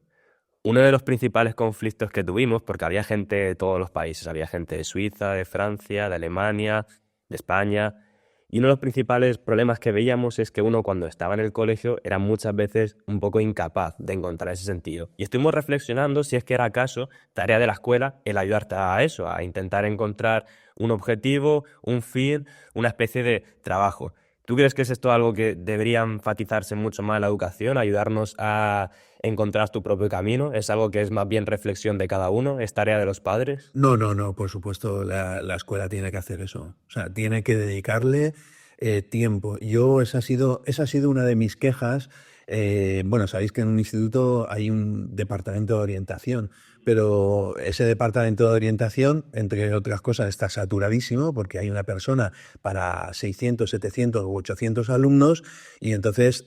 Uno de los principales conflictos que tuvimos, porque había gente de todos los países, había gente de Suiza, de Francia, de Alemania, de España, y uno de los principales problemas que veíamos es que uno cuando estaba en el colegio era muchas veces un poco incapaz de encontrar ese sentido. Y estuvimos reflexionando si es que era acaso tarea de la escuela el ayudarte a eso, a intentar encontrar un objetivo, un fin, una especie de trabajo. ¿Tú crees que es esto algo que debería enfatizarse mucho más en la educación, ayudarnos a encontrar tu propio camino? ¿Es algo que es más bien reflexión de cada uno? ¿Es tarea de los padres? No, por supuesto, la escuela tiene que hacer eso. O sea, tiene que dedicarle tiempo. Esa ha sido una de mis quejas. Bueno, sabéis que en un instituto hay un departamento de orientación. pero ese departamento de orientación, entre otras cosas, está saturadísimo porque hay una persona para 600, 700 u 800 alumnos y entonces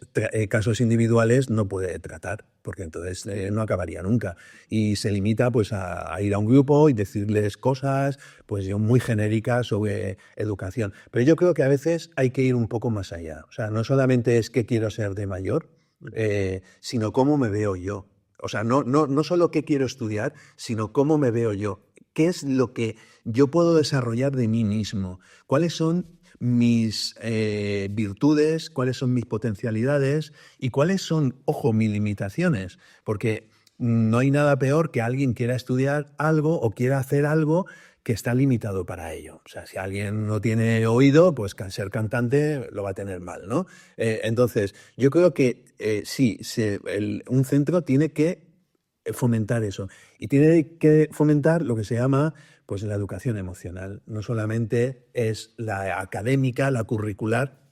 casos individuales no puede tratar porque entonces no acabaría nunca. Y se limita pues a ir a un grupo y decirles cosas pues muy genéricas sobre educación. Pero yo creo que a veces hay que ir un poco más allá. O sea, no solamente es qué quiero ser de mayor, sino cómo me veo yo. O sea, no solo qué quiero estudiar, sino cómo me veo yo. ¿Qué es lo que yo puedo desarrollar de mí mismo? ¿Cuáles son mis virtudes? ¿Cuáles son mis potencialidades? ¿Y cuáles son, ojo, mis limitaciones? Porque no hay nada peor que alguien quiera estudiar algo o quiera hacer algo que está limitado para ello. O sea, si alguien no tiene oído, pues ser cantante lo va a tener mal, ¿no? Entonces, yo creo que sí, un centro tiene que fomentar eso. Y tiene que fomentar lo que se llama pues, la educación emocional. No solamente es la académica, la curricular,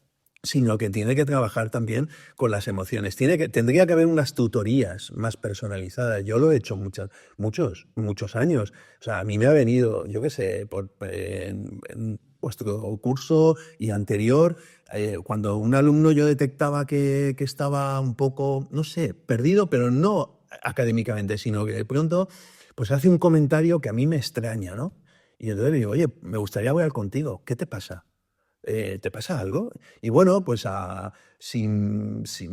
sino que tiene que trabajar también con las emociones. Tendría que haber unas tutorías más personalizadas. Yo lo he hecho muchos años. O sea, a mí me ha venido, yo qué sé, en vuestro curso y anterior, cuando un alumno yo detectaba que estaba un poco, no sé, perdido, pero no académicamente, sino que de pronto pues hace un comentario que a mí me extraña, ¿no? Y entonces le digo, oye, me gustaría hablar contigo, ¿qué te pasa? ¿Te pasa algo? Y bueno, pues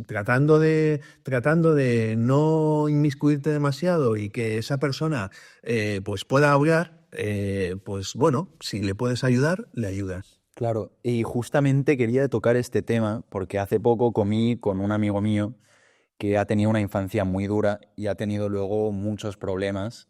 tratando de no inmiscuirte demasiado y que esa persona pues pueda hablar, pues bueno, si le puedes ayudar, le ayudas. Claro, y justamente quería tocar este tema porque hace poco comí con un amigo mío que ha tenido una infancia muy dura y ha tenido luego muchos problemas.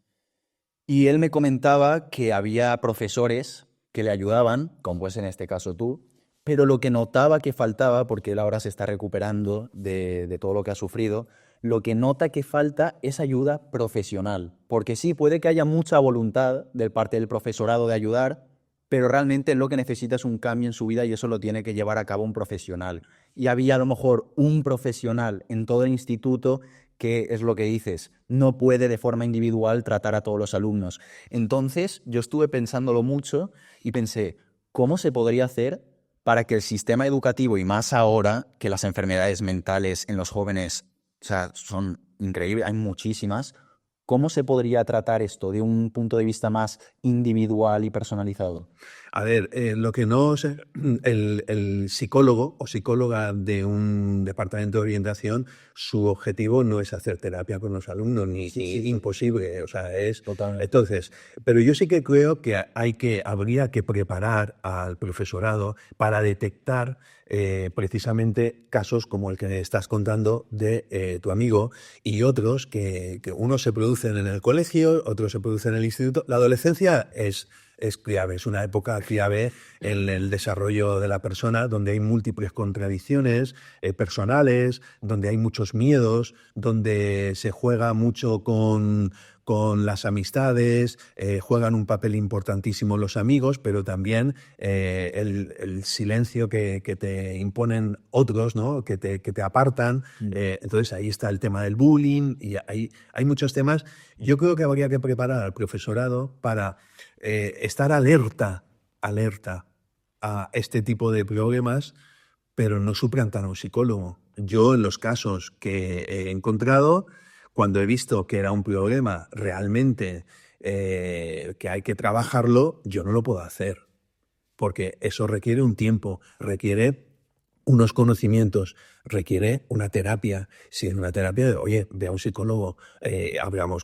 Y él me comentaba que había profesores que le ayudaban, como pues en este caso tú, pero lo que notaba que faltaba, porque él ahora se está recuperando de todo lo que ha sufrido, lo que nota que falta es ayuda profesional. Porque sí, puede que haya mucha voluntad de parte del profesorado de ayudar, pero realmente lo que necesita es un cambio en su vida y eso lo tiene que llevar a cabo un profesional. Y había a lo mejor un profesional en todo el instituto que es lo que dices, no puede de forma individual tratar a todos los alumnos. Entonces, yo estuve pensándolo mucho y pensé, ¿cómo se podría hacer para que el sistema educativo, y más ahora que las enfermedades mentales en los jóvenes, o sea, son increíbles, hay muchísimas, ¿cómo se podría tratar esto de un punto de vista más individual y personalizado? A ver, lo que no sé, el psicólogo o psicóloga de un departamento de orientación, su objetivo no es hacer terapia con los alumnos, ni imposible, o sea, es... Totalmente. Entonces, pero yo sí que creo que habría que preparar al profesorado para detectar precisamente casos como el que estás contando de tu amigo y otros que unos se producen en el colegio, otros se producen en el instituto. La adolescencia es clave, es una época clave en el desarrollo de la persona, donde hay múltiples contradicciones personales, donde hay muchos miedos, donde se juega mucho con las amistades, juegan un papel importantísimo los amigos, pero también el silencio que te imponen otros, ¿no? que te apartan. Entonces ahí está el tema del bullying y hay muchos temas. Yo creo que habría que preparar al profesorado para estar alerta a este tipo de problemas, pero no suplantar a un psicólogo. Yo, en los casos que he encontrado, cuando he visto que era un problema realmente que hay que trabajarlo, yo no lo puedo hacer, porque eso requiere un tiempo, requiere unos conocimientos, requiere una terapia. Si es una terapia, oye, ve a un psicólogo. He hablado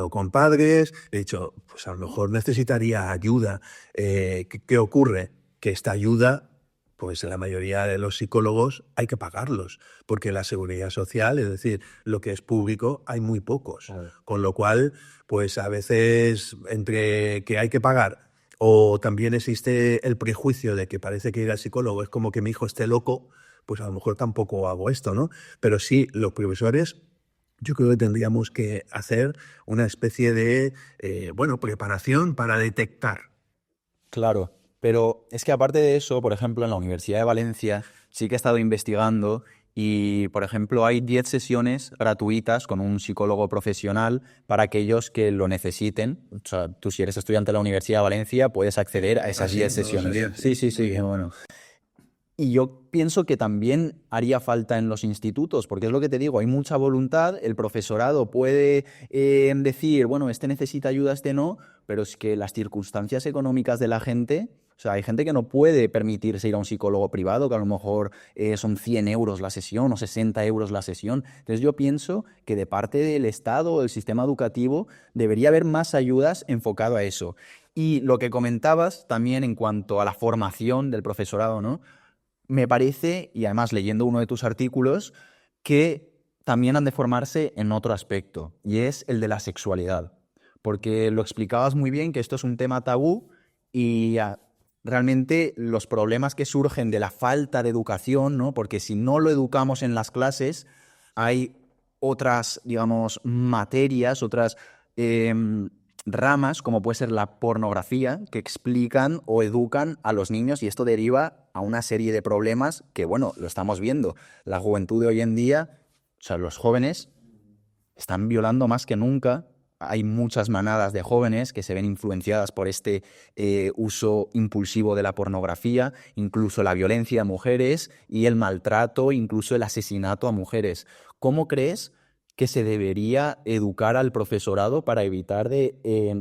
con padres, he dicho, pues a lo mejor necesitaría ayuda. ¿Qué ocurre? Que esta ayuda, pues en la mayoría de los psicólogos hay que pagarlos, porque la seguridad social, es decir, lo que es público, hay muy pocos. Claro. Con lo cual, pues a veces entre que hay que pagar o también existe el prejuicio de que parece que ir al psicólogo es como que mi hijo esté loco, pues a lo mejor tampoco hago esto, ¿no? Pero sí, los profesores, yo creo que tendríamos que hacer una especie de, preparación para detectar. Claro, pero es que aparte de eso, por ejemplo, en la Universidad de Valencia sí que he estado investigando Y, por ejemplo, hay 10 sesiones gratuitas con un psicólogo profesional para aquellos que lo necesiten. O sea, tú si eres estudiante de la Universidad de Valencia puedes acceder a esas sí, 10 no lo sesiones. sabía. Sí, qué bueno. Y yo pienso que también haría falta en los institutos, porque es lo que te digo, hay mucha voluntad, el profesorado puede decir, bueno, este necesita ayuda, este no, pero es que las circunstancias económicas de la gente, o sea, hay gente que no puede permitirse ir a un psicólogo privado, que a lo mejor son 100 euros la sesión o 60 euros la sesión. Entonces yo pienso que de parte del Estado o del sistema educativo debería haber más ayudas enfocado a eso. Y lo que comentabas también en cuanto a la formación del profesorado, ¿no? Me parece, y además leyendo uno de tus artículos, que también han de formarse en otro aspecto, y es el de la sexualidad. Porque lo explicabas muy bien que esto es un tema tabú y realmente los problemas que surgen de la falta de educación, ¿no? Porque si no lo educamos en las clases, hay otras, digamos, materias, otras ramas, como puede ser la pornografía, que explican o educan a los niños y esto deriva a una serie de problemas que, bueno, lo estamos viendo. La juventud de hoy en día, o sea, los jóvenes están violando más que nunca. Hay muchas manadas de jóvenes que se ven influenciadas por este uso impulsivo de la pornografía, incluso la violencia a mujeres y el maltrato, incluso el asesinato a mujeres. ¿Cómo crees que se debería educar al profesorado para evitar de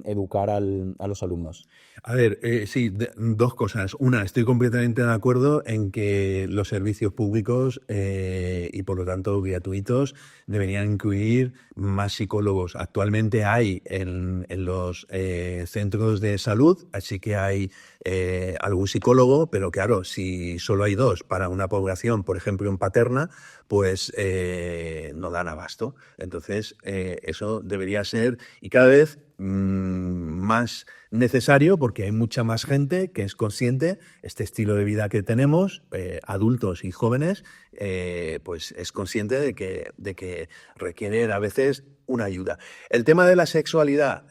educar a los alumnos? A ver, sí, dos cosas. Una, estoy completamente de acuerdo en que los servicios públicos y por lo tanto gratuitos deberían incluir más psicólogos. Actualmente hay en los centros de salud, así que hay algún psicólogo, pero claro, si solo hay dos para una población, por ejemplo en Paterna, pues no dan abasto. Entonces, eso debería ser, y cada vez más necesario porque hay mucha más gente que es consciente, este estilo de vida que tenemos, adultos y jóvenes, pues es consciente de que requiere a veces una ayuda. El tema de la sexualidad,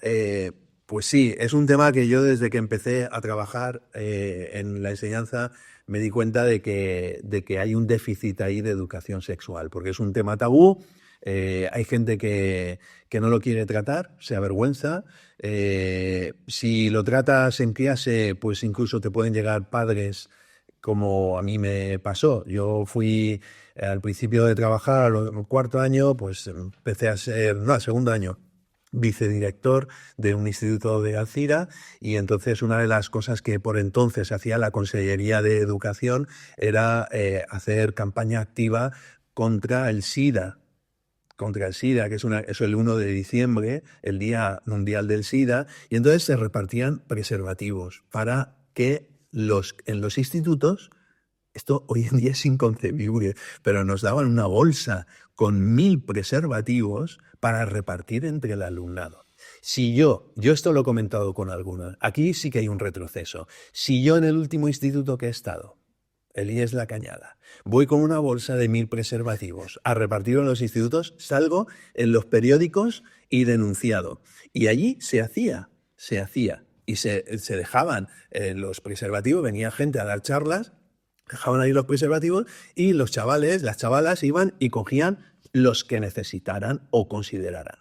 pues sí, es un tema que yo desde que empecé a trabajar en la enseñanza me di cuenta de que hay un déficit ahí de educación sexual, porque es un tema tabú. Hay gente que no lo quiere tratar, se avergüenza. Si lo tratas en clase, pues incluso te pueden llegar padres, como a mí me pasó. Yo fui al principio de trabajar, al cuarto año, pues empecé a ser, no, al segundo año, vicedirector de un instituto de Alcira, y entonces una de las cosas que por entonces hacía la Consellería de Educación era hacer campaña activa contra el SIDA. Que es el 1 de diciembre, el Día Mundial del SIDA, y entonces se repartían preservativos para que en los institutos, esto hoy en día es inconcebible, pero nos daban una bolsa con 1000 preservativos para repartir entre el alumnado. Si yo esto lo he comentado con algunos, aquí sí que hay un retroceso. Si yo en el último instituto que he estado, el IES La Cañada, voy con una bolsa de 1000 preservativos a repartir en los institutos, salgo en los periódicos y denunciado. Y allí se hacía. Y se dejaban los preservativos, venía gente a dar charlas, dejaban ahí los preservativos y los chavales, las chavalas iban y cogían los que necesitaran o consideraran.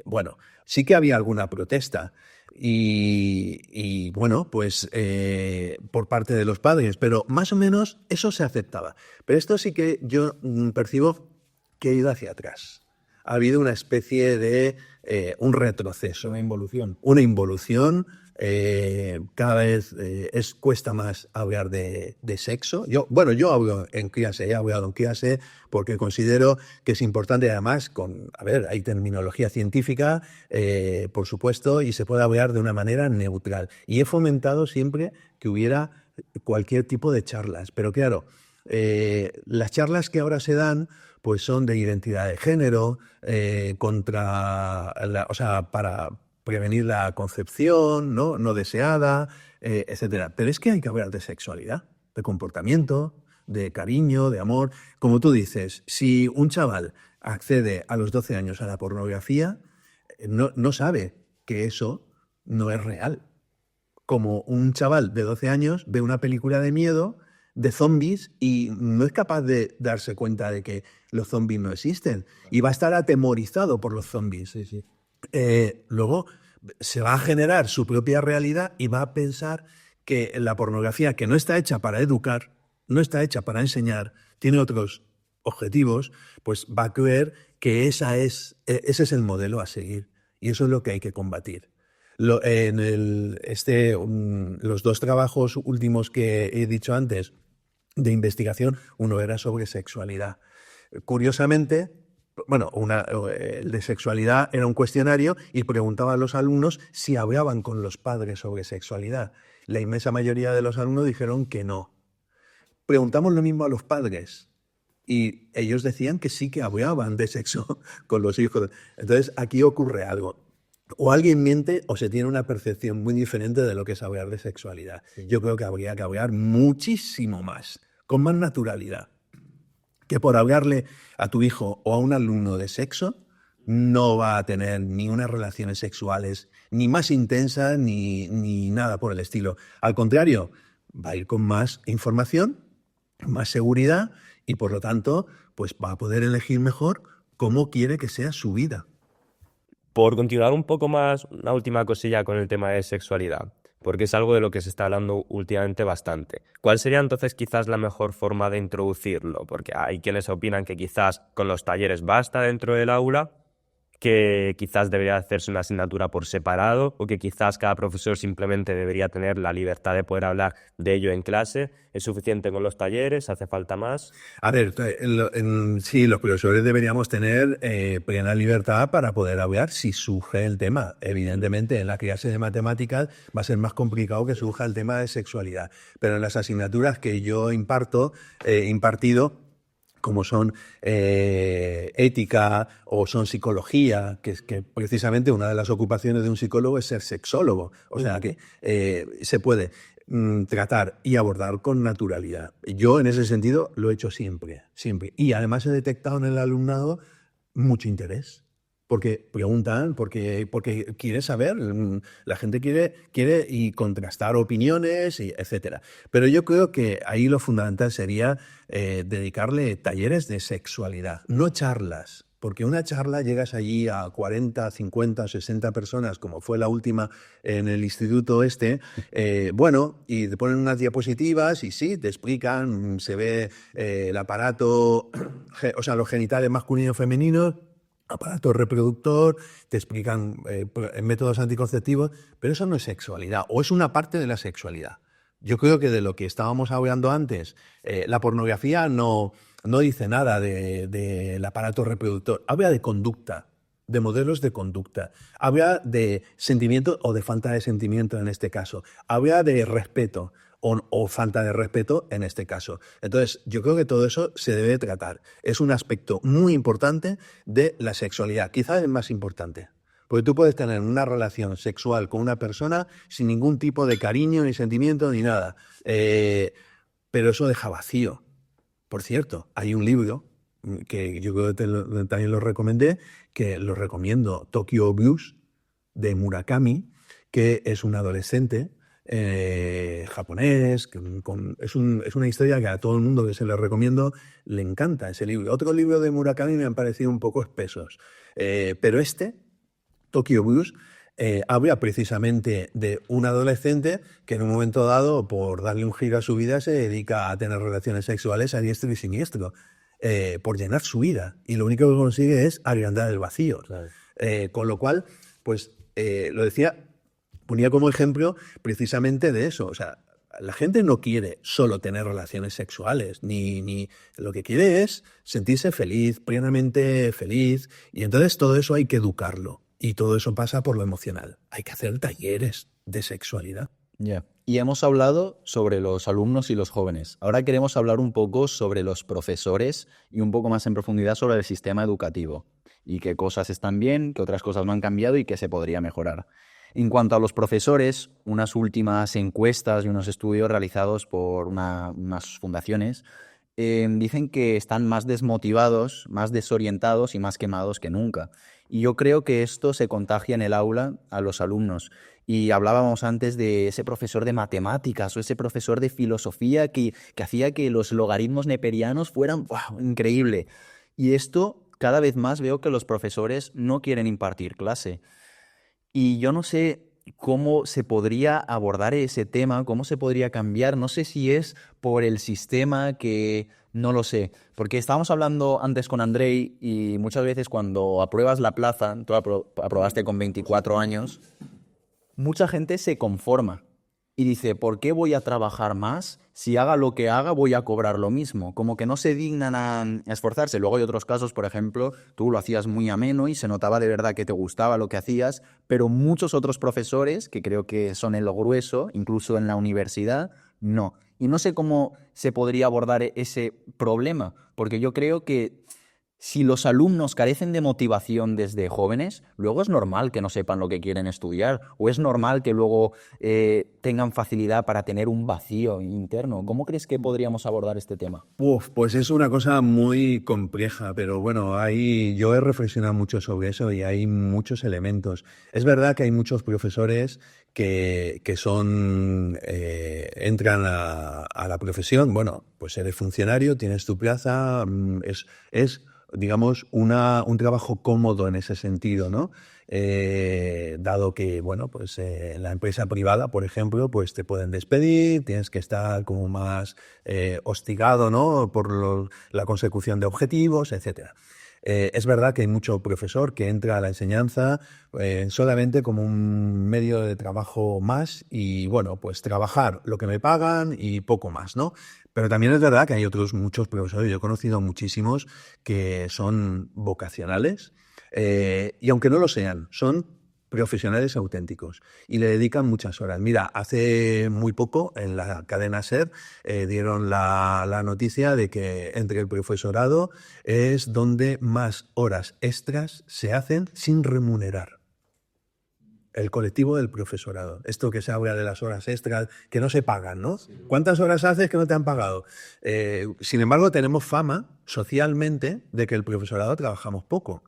Bueno, sí que había alguna protesta. Y bueno, pues por parte de los padres, pero más o menos eso se aceptaba. Pero esto sí que yo percibo que ha ido hacia atrás. Ha habido una especie de un retroceso. Una involución. Una involución. Cada vez cuesta más hablar de sexo. Yo hablo en clase, he hablado en clase porque considero que es importante, además, hay terminología científica, por supuesto, y se puede hablar de una manera neutral. Y he fomentado siempre que hubiera cualquier tipo de charlas. Pero claro, las charlas que ahora se dan pues son de identidad de género, para prevenir la concepción no deseada, etcétera. Pero es que hay que hablar de sexualidad, de comportamiento, de cariño, de amor. Como tú dices, si un chaval accede a los 12 años a la pornografía, no sabe que eso no es real. Como un chaval de 12 años ve una película de miedo, de zombies y no es capaz de darse cuenta de que los zombies no existen y va a estar atemorizado por los zombies. Sí, sí. Luego se va a generar su propia realidad y va a pensar que la pornografía, que no está hecha para educar, no está hecha para enseñar, tiene otros objetivos, pues va a creer que ese es el modelo a seguir. Y eso es lo que hay que combatir. Los dos trabajos últimos que he dicho antes de investigación, uno era sobre sexualidad. Curiosamente, bueno, el de sexualidad era un cuestionario y preguntaba a los alumnos si hablaban con los padres sobre sexualidad. La inmensa mayoría de los alumnos dijeron que no. Preguntamos lo mismo a los padres y ellos decían que sí que hablaban de sexo con los hijos. Entonces, aquí ocurre algo. O alguien miente o se tiene una percepción muy diferente de lo que es hablar de sexualidad. Yo creo que habría que hablar muchísimo más, con más naturalidad, que por hablarle a tu hijo o a un alumno de sexo no va a tener ni unas relaciones sexuales ni más intensas ni nada por el estilo. Al contrario, va a ir con más información, más seguridad y por lo tanto pues va a poder elegir mejor cómo quiere que sea su vida. Por continuar un poco más, una última cosilla con el tema de sexualidad, porque es algo de lo que se está hablando últimamente bastante. ¿Cuál sería entonces quizás la mejor forma de introducirlo? Porque hay quienes opinan que quizás con los talleres basta dentro del aula, que quizás debería hacerse una asignatura por separado o que quizás cada profesor simplemente debería tener la libertad de poder hablar de ello en clase. ¿Es suficiente con los talleres? ¿Hace falta más? A ver, sí, los profesores deberíamos tener plena libertad para poder hablar si surge el tema. Evidentemente, en la clase de matemáticas va a ser más complicado que surja el tema de sexualidad, pero en las asignaturas que yo impartido, como son ética o son psicología, que precisamente una de las ocupaciones de un psicólogo es ser sexólogo. O sea que se puede tratar y abordar con naturalidad. Yo en ese sentido lo he hecho siempre, siempre. Y además he detectado en el alumnado mucho interés. Porque preguntan, porque quiere saber, la gente quiere y contrastar opiniones, etcétera. Pero yo creo que ahí lo fundamental sería dedicarle talleres de sexualidad, no charlas. Porque una charla llegas allí a 40, 50, 60 personas, como fue la última en el instituto y te ponen unas diapositivas y sí, te explican, se ve el aparato, o sea, los genitales masculinos y femeninos, aparato reproductor, te explican métodos anticonceptivos, pero eso no es sexualidad, o es una parte de la sexualidad. Yo creo que de lo que estábamos hablando antes, la pornografía no dice nada del aparato reproductor, habla de conducta, de modelos de conducta, habla de sentimiento o de falta de sentimiento en este caso, habla de respeto, o falta de respeto en este caso. Entonces, yo creo que todo eso se debe tratar. Es un aspecto muy importante de la sexualidad, quizás el más importante. Porque tú puedes tener una relación sexual con una persona sin ningún tipo de cariño, ni sentimiento, ni nada. Pero eso deja vacío. Por cierto, hay un libro que yo creo que también lo recomendé, que lo recomiendo, Tokyo Blues, de Murakami, que es un adolescente japonés, es una historia que a todo el mundo que se le recomiendo le encanta ese libro. Otros libros de Murakami me han parecido un poco espesos, pero Tokyo Blues, habla precisamente de un adolescente que en un momento dado, por darle un giro a su vida, se dedica a tener relaciones sexuales a diestro y siniestro, por llenar su vida, y lo único que consigue es agrandar el vacío. Claro. Con lo cual, pues lo decía, ponía como ejemplo precisamente de eso. O sea, la gente no quiere solo tener relaciones sexuales, ni lo que quiere es sentirse feliz, plenamente feliz, y entonces todo eso hay que educarlo. Y todo eso pasa por lo emocional. Hay que hacer talleres de sexualidad. Ya. Y hemos hablado sobre los alumnos y los jóvenes. Ahora queremos hablar un poco sobre los profesores y un poco más en profundidad sobre el sistema educativo. Y qué cosas están bien, qué otras cosas no han cambiado y qué se podría mejorar. En cuanto a los profesores, unas últimas encuestas y unos estudios realizados por unas fundaciones dicen que están más desmotivados, más desorientados y más quemados que nunca. Y yo creo que esto se contagia en el aula a los alumnos. Y hablábamos antes de ese profesor de matemáticas o ese profesor de filosofía que hacía que los logaritmos neperianos fueran ¡guau!, increíble. Y esto cada vez más veo que los profesores no quieren impartir clase. Y yo no sé cómo se podría abordar ese tema, cómo se podría cambiar. No sé si es por el sistema que... No lo sé. Porque estábamos hablando antes con Andrei y muchas veces cuando apruebas la plaza, tú aprobaste con 24 años, mucha gente se conforma y dice, ¿por qué voy a trabajar más? Si haga lo que haga, voy a cobrar lo mismo. Como que no se dignan a esforzarse. Luego hay otros casos, por ejemplo, tú lo hacías muy ameno y se notaba de verdad que te gustaba lo que hacías, pero muchos otros profesores, que creo que son el grueso, incluso en la universidad, no. Y no sé cómo se podría abordar ese problema, porque yo creo que si los alumnos carecen de motivación desde jóvenes, luego es normal que no sepan lo que quieren estudiar o es normal que luego tengan facilidad para tener un vacío interno. ¿Cómo crees que podríamos abordar este tema? Pues es una cosa muy compleja, pero bueno, yo he reflexionado mucho sobre eso y hay muchos elementos. Es verdad que hay muchos profesores que entran a la profesión. Bueno, pues eres funcionario, tienes tu plaza, es digamos, un trabajo cómodo en ese sentido, ¿no? Dado que, bueno, pues en la empresa privada, por ejemplo, pues te pueden despedir, tienes que estar como más hostigado, ¿no? Por la consecución de objetivos, etcétera. Es verdad que hay mucho profesor que entra a la enseñanza solamente como un medio de trabajo más y, bueno, pues trabajar lo que me pagan y poco más, ¿no? Pero también es verdad que hay muchos profesores, yo he conocido muchísimos que son vocacionales y aunque no lo sean, son profesionales auténticos y le dedican muchas horas. Mira, hace muy poco en la cadena SER dieron la noticia de que entre el profesorado es donde más horas extras se hacen sin remunerar. El colectivo del profesorado. Esto que se habla de las horas extras que no se pagan, ¿no? Sí. ¿Cuántas horas haces que no te han pagado? Sin embargo, tenemos fama socialmente de que el profesorado trabajamos poco.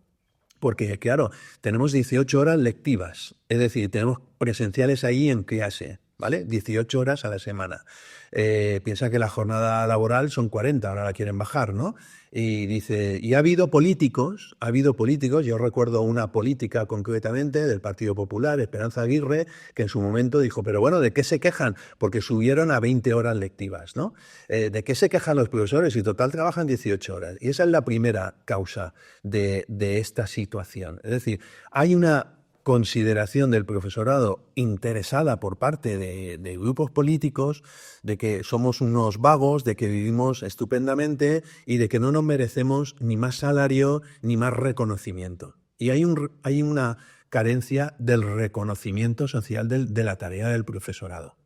Porque, claro, tenemos 18 horas lectivas, es decir, tenemos presenciales ahí en clase, ¿vale? 18 horas a la semana. Piensa que la jornada laboral son 40, ahora la quieren bajar, ¿no? Y dice, y ha habido políticos, yo recuerdo una política concretamente del Partido Popular, Esperanza Aguirre, que en su momento dijo, pero bueno, ¿de qué se quejan? Porque subieron a 20 horas lectivas, ¿no? ¿De qué se quejan los profesores? Y total trabajan 18 horas. Y esa es la primera causa de esta situación. Es decir, hay una consideración del profesorado interesada por parte de grupos políticos de que somos unos vagos, de que vivimos estupendamente y de que no nos merecemos ni más salario ni más reconocimiento. Y hay una carencia del reconocimiento social de la tarea del profesorado.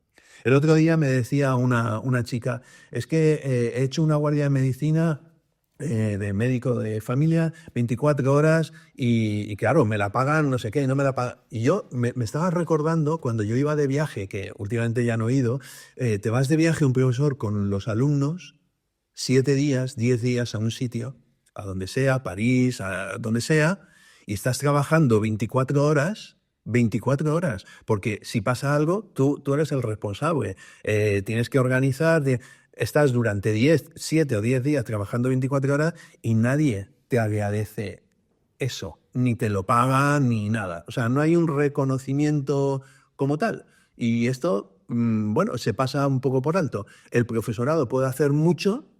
El otro día me decía una chica, es que he hecho una guardia de medicina de médico de familia, 24 horas y claro, me la pagan no sé qué, no me la pagan. Y yo me estaba recordando cuando yo iba de viaje, que últimamente ya no he ido, te vas de viaje un profesor con los alumnos, 7 días, 10 días a un sitio, a donde sea, París, a donde sea, y estás trabajando 24 horas, porque si pasa algo, tú eres el responsable, tienes que organizar... Estás durante 7 o 10 días trabajando 24 horas y nadie te agradece eso, ni te lo paga, ni nada. O sea, no hay un reconocimiento como tal. Y esto, bueno, se pasa un poco por alto. El profesorado puede hacer mucho,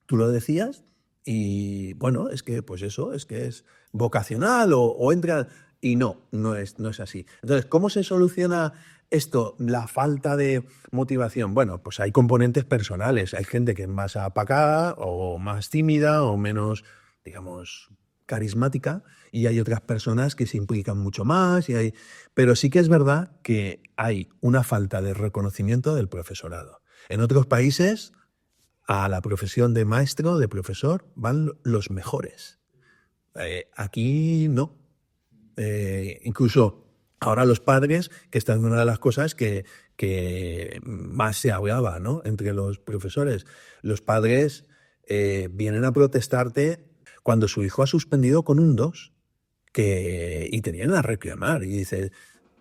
tú lo decías, y bueno, es que pues eso, es que es vocacional o entra... Y no es así. Entonces, ¿cómo se soluciona esto, la falta de motivación? Bueno, pues hay componentes personales. Hay gente que es más apagada o más tímida o menos, digamos, carismática y hay otras personas que se implican mucho más. Pero sí que es verdad que hay una falta de reconocimiento del profesorado. En otros países, a la profesión de maestro, de profesor, van los mejores. Aquí no. Incluso ahora los padres, que esta es una de las cosas que más se hablaba, ¿no?, entre los profesores. Los padres vienen a protestarte cuando su hijo ha suspendido con un 2 y te vienen a reclamar. Y dices,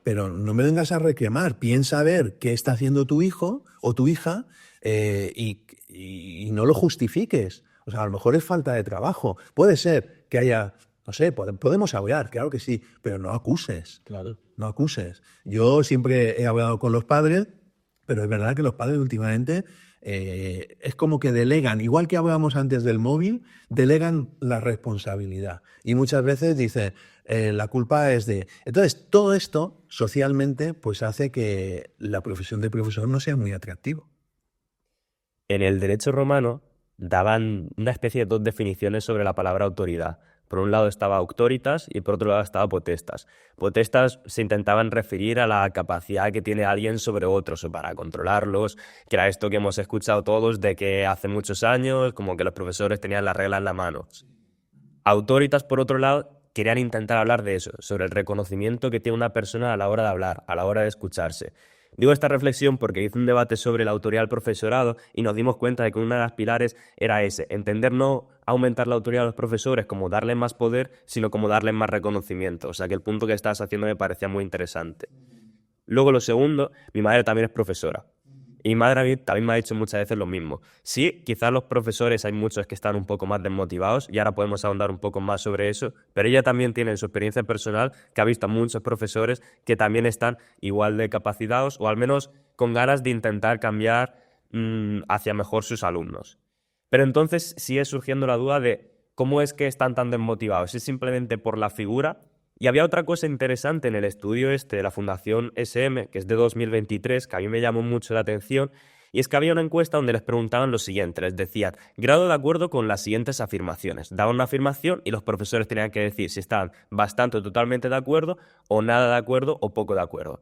pero no me vengas a reclamar, piensa a ver qué está haciendo tu hijo o tu hija y no lo justifiques. O sea, a lo mejor es falta de trabajo. Puede ser que haya, no sé, podemos hablar, claro que sí, pero no acuses. Claro. No acuses. Yo siempre he hablado con los padres, pero es verdad que los padres últimamente es como que delegan, igual que hablábamos antes del móvil, delegan la responsabilidad. Y muchas veces dicen, la culpa es de... Entonces, todo esto socialmente pues hace que la profesión de profesor no sea muy atractivo. En el derecho romano daban una especie de dos definiciones sobre la palabra autoridad. Por un lado estaba auctoritas y por otro lado estaba potestas. Potestas se intentaban referir a la capacidad que tiene alguien sobre otros o para controlarlos, que era esto que hemos escuchado todos de que hace muchos años como que los profesores tenían la regla en la mano. Autoritas, por otro lado, querían intentar hablar de eso, sobre el reconocimiento que tiene una persona a la hora de hablar, a la hora de escucharse. Digo esta reflexión porque hice un debate sobre la autoridad del profesorado y nos dimos cuenta de que uno de los pilares era ese, entender no aumentar la autoridad de los profesores como darles más poder, sino como darles más reconocimiento. O sea que el punto que estás haciendo me parecía muy interesante. Luego lo segundo, mi madre también es profesora. Y mi madre también me ha dicho muchas veces lo mismo. Sí, quizás los profesores hay muchos que están un poco más desmotivados y ahora podemos ahondar un poco más sobre eso, pero ella también tiene en su experiencia personal que ha visto a muchos profesores que también están igual de capacitados o al menos con ganas de intentar cambiar hacia mejor sus alumnos. Pero entonces sigue surgiendo la duda de cómo es que están tan desmotivados. ¿Es simplemente por la figura? Y había otra cosa interesante en el estudio este de la Fundación SM, que es de 2023, que a mí me llamó mucho la atención, y es que había una encuesta donde les preguntaban lo siguiente, les decían, grado de acuerdo con las siguientes afirmaciones. Daban una afirmación y los profesores tenían que decir si estaban bastante o totalmente de acuerdo, o nada de acuerdo, o poco de acuerdo.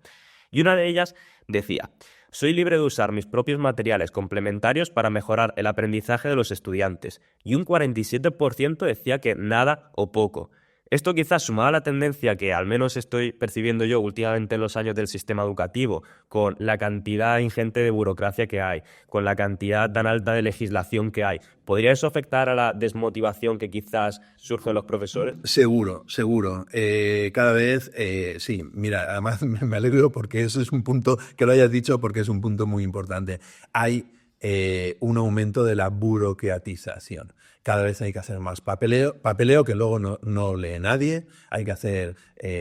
Y una de ellas decía, soy libre de usar mis propios materiales complementarios para mejorar el aprendizaje de los estudiantes. Y un 47% decía que nada o poco. Esto quizás sumado a la tendencia que al menos estoy percibiendo yo últimamente en los años del sistema educativo, con la cantidad ingente de burocracia que hay, con la cantidad tan alta de legislación que hay, ¿podría eso afectar a la desmotivación que quizás surge en los profesores? Seguro, seguro. Cada vez, sí. Mira, además me alegro porque eso es un punto, que lo hayas dicho porque es un punto muy importante. Hay un aumento de la burocratización. Cada vez hay que hacer más papeleo que luego no lee nadie, hay que hacer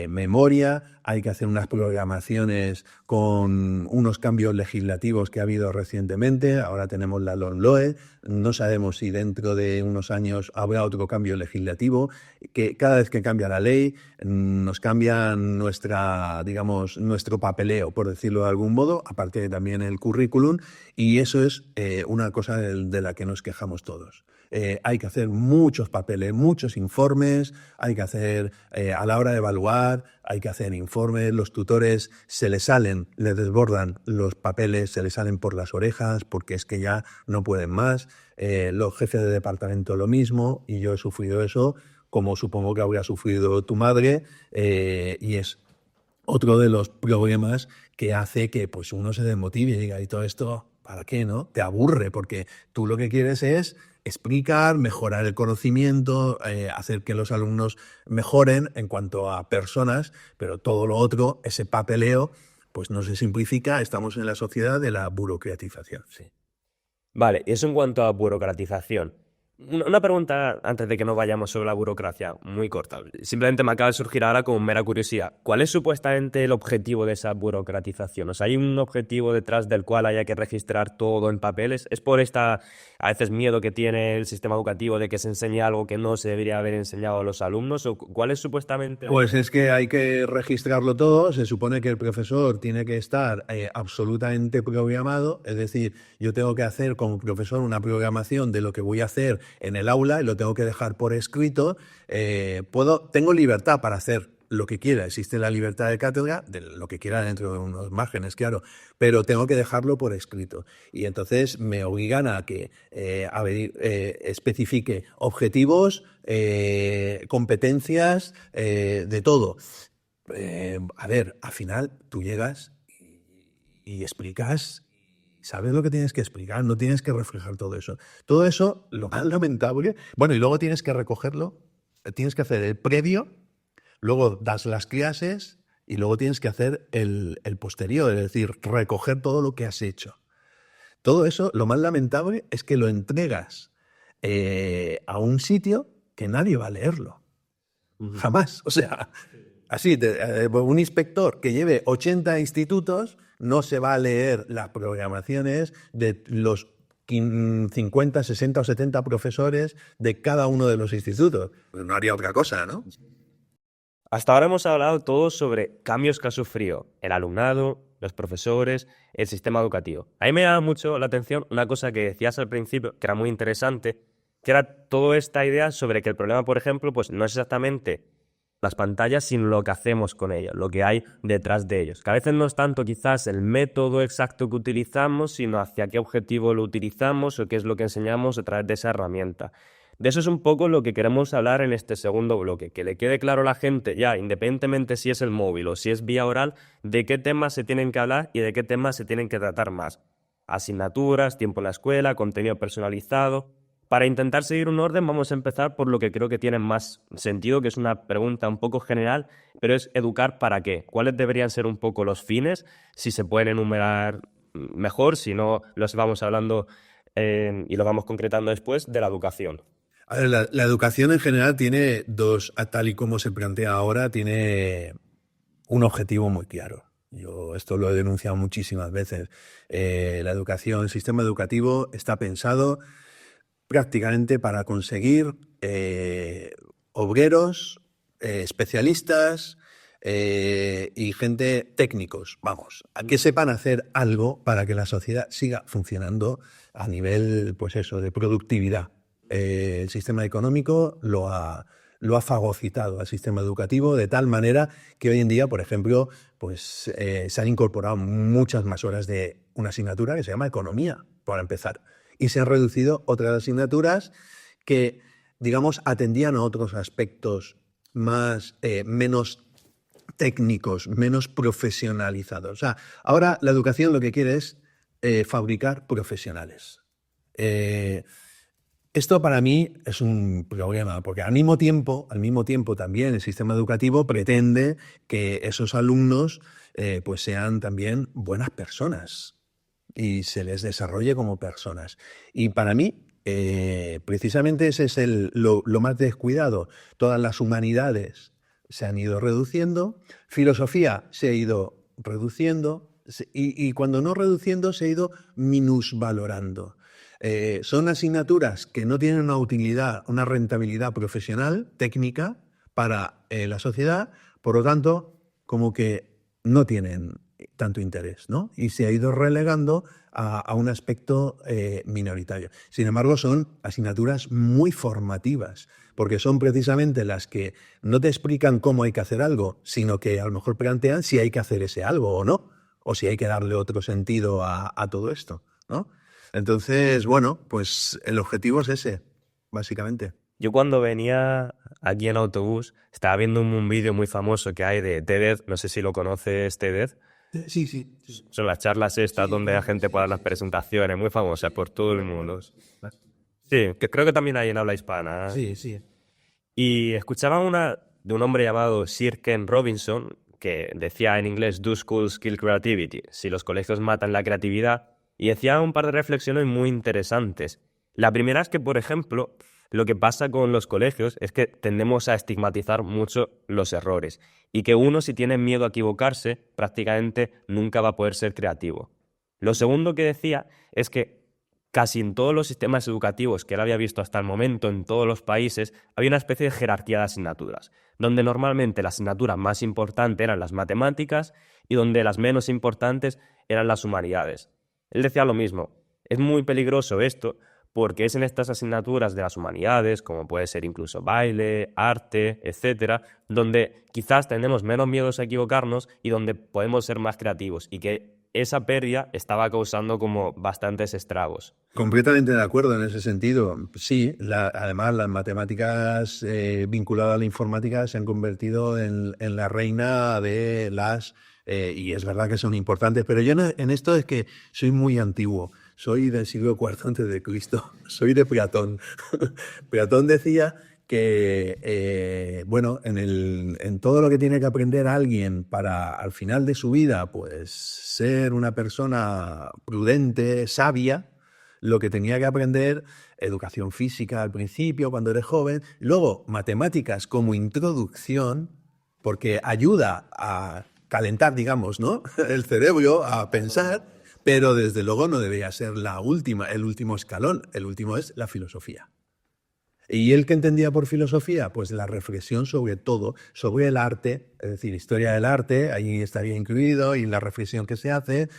memoria, hay que hacer unas programaciones con unos cambios legislativos que ha habido recientemente, ahora tenemos la LOMLOE, no sabemos si dentro de unos años habrá otro cambio legislativo, que cada vez que cambia la ley nos cambia nuestro papeleo, por decirlo de algún modo, aparte también el currículum, y eso es una cosa de la que nos quejamos todos. Hay que hacer muchos papeles, muchos informes, hay que hacer, a la hora de evaluar, hay que hacer informes, los tutores les desbordan los papeles, se les salen por las orejas porque es que ya no pueden más, los jefes de departamento lo mismo, y yo he sufrido eso, como supongo que habría sufrido tu madre, y es otro de los problemas que hace que pues uno se desmotive y diga, ¿y todo esto para qué, no? Te aburre, porque tú lo que quieres es explicar, mejorar el conocimiento, hacer que los alumnos mejoren en cuanto a personas, pero todo lo otro, ese papeleo, pues no se simplifica. Estamos en la sociedad de la burocratización. Sí. Vale, eso en cuanto a burocratización. Una pregunta antes de que nos vayamos sobre la burocracia, muy corta. Simplemente me acaba de surgir ahora como mera curiosidad. ¿Cuál es supuestamente el objetivo de esa burocratización? O sea, ¿hay un objetivo detrás del cual haya que registrar todo en papeles? ¿Es por a veces miedo que tiene el sistema educativo de que se enseñe algo que no se debería haber enseñado a los alumnos? ¿O cuál es supuestamente? Pues es que hay que registrarlo todo. Se supone que el profesor tiene que estar absolutamente programado, es decir, yo tengo que hacer como profesor una programación de lo que voy a hacer en el aula y lo tengo que dejar por escrito. Tengo libertad para hacer lo que quiera, existe la libertad de cátedra, de lo que quiera dentro de unos márgenes, claro, pero tengo que dejarlo por escrito. Y entonces me obligan a que especifique objetivos, competencias, de todo. Al final tú llegas y explicas sabes lo que tienes que explicar, no tienes que reflejar todo eso. Todo eso, lo más lamentable, bueno, y luego tienes que recogerlo, tienes que hacer el previo, luego das las clases y luego tienes que hacer el posterior, es decir, recoger todo lo que has hecho. Todo eso, lo más lamentable es que lo entregas a un sitio que nadie va a leerlo. Jamás. O sea, así, un inspector que lleve 80 institutos no se va a leer las programaciones de los 50, 60 o 70 profesores de cada uno de los institutos. Pues no haría otra cosa, ¿no? Hasta ahora hemos hablado todo sobre cambios que ha sufrido el alumnado, los profesores, el sistema educativo. A mí me llama mucho la atención una cosa que decías al principio, que era muy interesante, que era toda esta idea sobre que el problema, por ejemplo, pues no es exactamente las pantallas, sino lo que hacemos con ellas, lo que hay detrás de ellos. Que a veces no es tanto quizás el método exacto que utilizamos, sino hacia qué objetivo lo utilizamos o qué es lo que enseñamos a través de esa herramienta. De eso es un poco lo que queremos hablar en este segundo bloque, que le quede claro a la gente ya, independientemente si es el móvil o si es vía oral, de qué temas se tienen que hablar y de qué temas se tienen que tratar más. Asignaturas, tiempo en la escuela, contenido personalizado. Para intentar seguir un orden vamos a empezar por lo que creo que tiene más sentido, que es una pregunta un poco general, pero es educar para qué. ¿Cuáles deberían ser un poco los fines? Si se pueden enumerar mejor, si no los vamos hablando y lo vamos concretando después de la educación. A ver, la educación en general tiene dos, tal y como se plantea ahora, tiene un objetivo muy claro. Yo esto lo he denunciado muchísimas veces. La educación, el sistema educativo está pensado prácticamente para conseguir obreros, especialistas y gente técnicos, vamos, a que sepan hacer algo para que la sociedad siga funcionando a nivel, pues eso, de productividad. El sistema económico lo ha fagocitado al sistema educativo de tal manera que hoy en día, por ejemplo, pues se han incorporado muchas más horas de una asignatura que se llama economía, para empezar. Y se han reducido otras asignaturas que, digamos, atendían a otros aspectos más, menos técnicos, menos profesionalizados. O sea, ahora la educación lo que quiere es fabricar profesionales. Esto para mí es un problema, porque al mismo tiempo también el sistema educativo pretende que esos alumnos pues sean también buenas personas y se les desarrolle como personas. Y para mí, precisamente ese es lo más descuidado. Todas las humanidades se han ido reduciendo, filosofía se ha ido reduciendo y cuando no reduciendo se ha ido minusvalorando. Son asignaturas que no tienen una utilidad, una rentabilidad profesional, técnica, para la sociedad, por lo tanto, como que no tienen tanto interés, ¿no? Y se ha ido relegando a un aspecto minoritario. Sin embargo, son asignaturas muy formativas, porque son precisamente las que no te explican cómo hay que hacer algo, sino que a lo mejor plantean si hay que hacer ese algo o no, o si hay que darle otro sentido a todo esto, ¿no? Entonces, bueno, pues el objetivo es ese, básicamente. Yo cuando venía aquí en autobús estaba viendo un vídeo muy famoso que hay de TED, no sé si lo conoces, TED. Sí, sí. Son las charlas estas donde la gente puede dar las presentaciones, muy famosas por todo el mundo. Sí, que creo que también hay en habla hispana. Sí, sí. Y escuchaba una de un hombre llamado Sir Ken Robinson que decía en inglés "Do schools kill creativity?", si los colegios matan la creatividad, y decía un par de reflexiones muy interesantes. La primera es que, por ejemplo, lo que pasa con los colegios es que tendemos a estigmatizar mucho los errores y que uno, si tiene miedo a equivocarse, prácticamente nunca va a poder ser creativo. Lo segundo que decía es que casi en todos los sistemas educativos que él había visto hasta el momento, en todos los países, había una especie de jerarquía de asignaturas, donde normalmente la asignatura más importante eran las matemáticas y donde las menos importantes eran las humanidades. Él decía lo mismo, es muy peligroso esto porque es en estas asignaturas de las humanidades, como puede ser incluso baile, arte, etcétera, donde quizás tenemos menos miedos a equivocarnos y donde podemos ser más creativos, y que esa pérdida estaba causando como bastantes estragos. Completamente de acuerdo en ese sentido. Sí, además las matemáticas vinculadas a la informática se han convertido en la reina de las y es verdad que son importantes, pero yo en esto es que soy muy antiguo. Soy del siglo IV antes de Cristo. Soy de Platón. Platón decía que, bueno, en todo lo que tiene que aprender alguien para al final de su vida, pues ser una persona prudente, sabia, lo que tenía que aprender, educación física al principio, cuando eres joven, luego matemáticas como introducción, porque ayuda a calentar, digamos, ¿no? El cerebro, a pensar, pero desde luego no debería ser el último escalón. El último es la filosofía. ¿Y él qué entendía por filosofía? Pues la reflexión sobre todo, sobre el arte, es decir, historia del arte, ahí estaría incluido, y la reflexión que se hace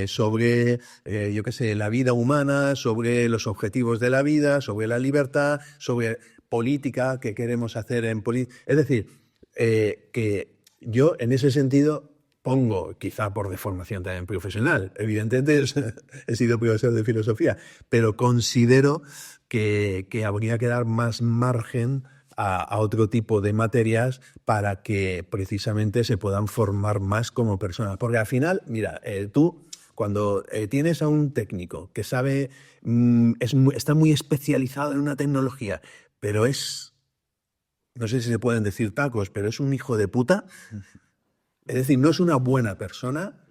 sobre, yo qué sé, la vida humana, sobre los objetivos de la vida, sobre la libertad, sobre política, qué queremos hacer en política. Es decir, que yo en ese sentido pongo, quizá por deformación también profesional, evidentemente he sido profesor de filosofía, pero considero que habría que dar más margen a otro tipo de materias para que precisamente se puedan formar más como personas. Porque al final, mira, tú cuando tienes a un técnico que sabe, está muy especializado en una tecnología, pero no sé si se pueden decir tacos, pero es un hijo de puta, es decir, no es una buena persona,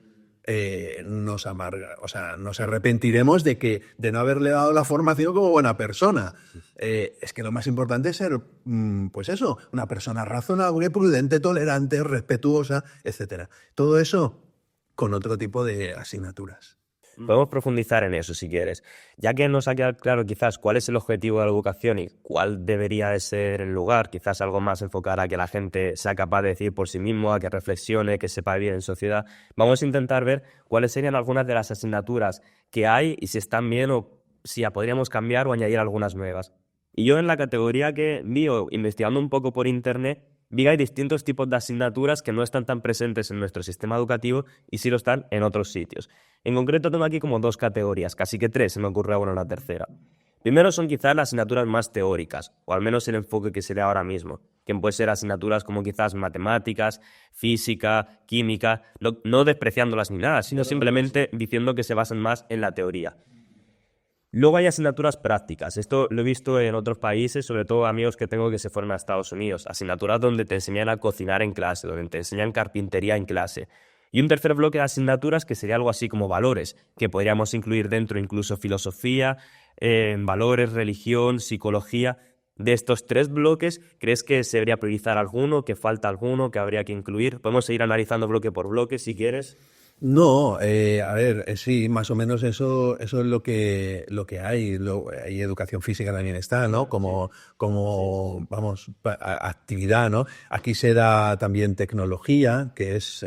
nos amarga, o sea, nos arrepentiremos de no haberle dado la formación como buena persona. Es que lo más importante es ser, pues eso, una persona razonable, prudente, tolerante, respetuosa, etcétera. Todo eso con otro tipo de asignaturas. Podemos profundizar en eso si quieres. Ya que nos ha quedado claro quizás cuál es el objetivo de la educación y cuál debería de ser el lugar, quizás algo más enfocado a que la gente sea capaz de decir por sí mismo, a que reflexione, que sepa vivir en sociedad, vamos a intentar ver cuáles serían algunas de las asignaturas que hay y si están bien o si ya podríamos cambiar o añadir algunas nuevas. Y yo en la categoría que vi o investigando un poco por internet, vi que hay distintos tipos de asignaturas que no están tan presentes en nuestro sistema educativo y sí lo están en otros sitios. En concreto tengo aquí como 2 categorías, casi que 3, se me ocurre ahora una tercera. Primero son quizás las asignaturas más teóricas, o al menos el enfoque que se le da ahora mismo, que pueden ser asignaturas como quizás matemáticas, física, química, no despreciándolas ni nada, sino simplemente diciendo que se basan más en la teoría. Luego hay asignaturas prácticas. Esto lo he visto en otros países, sobre todo amigos que tengo que se fueron a Estados Unidos. Asignaturas donde te enseñan a cocinar en clase, donde te enseñan carpintería en clase. Y un tercer bloque de asignaturas que sería algo así como valores, que podríamos incluir dentro incluso filosofía, valores, religión, psicología. De estos 3 bloques, ¿crees que se debería priorizar alguno, que falta alguno, que habría que incluir? Podemos seguir analizando bloque por bloque si quieres. No, a ver, sí, más o menos eso es lo que hay. Hay educación física también está, ¿no? Vamos, actividad, ¿no? Aquí se da también tecnología, que es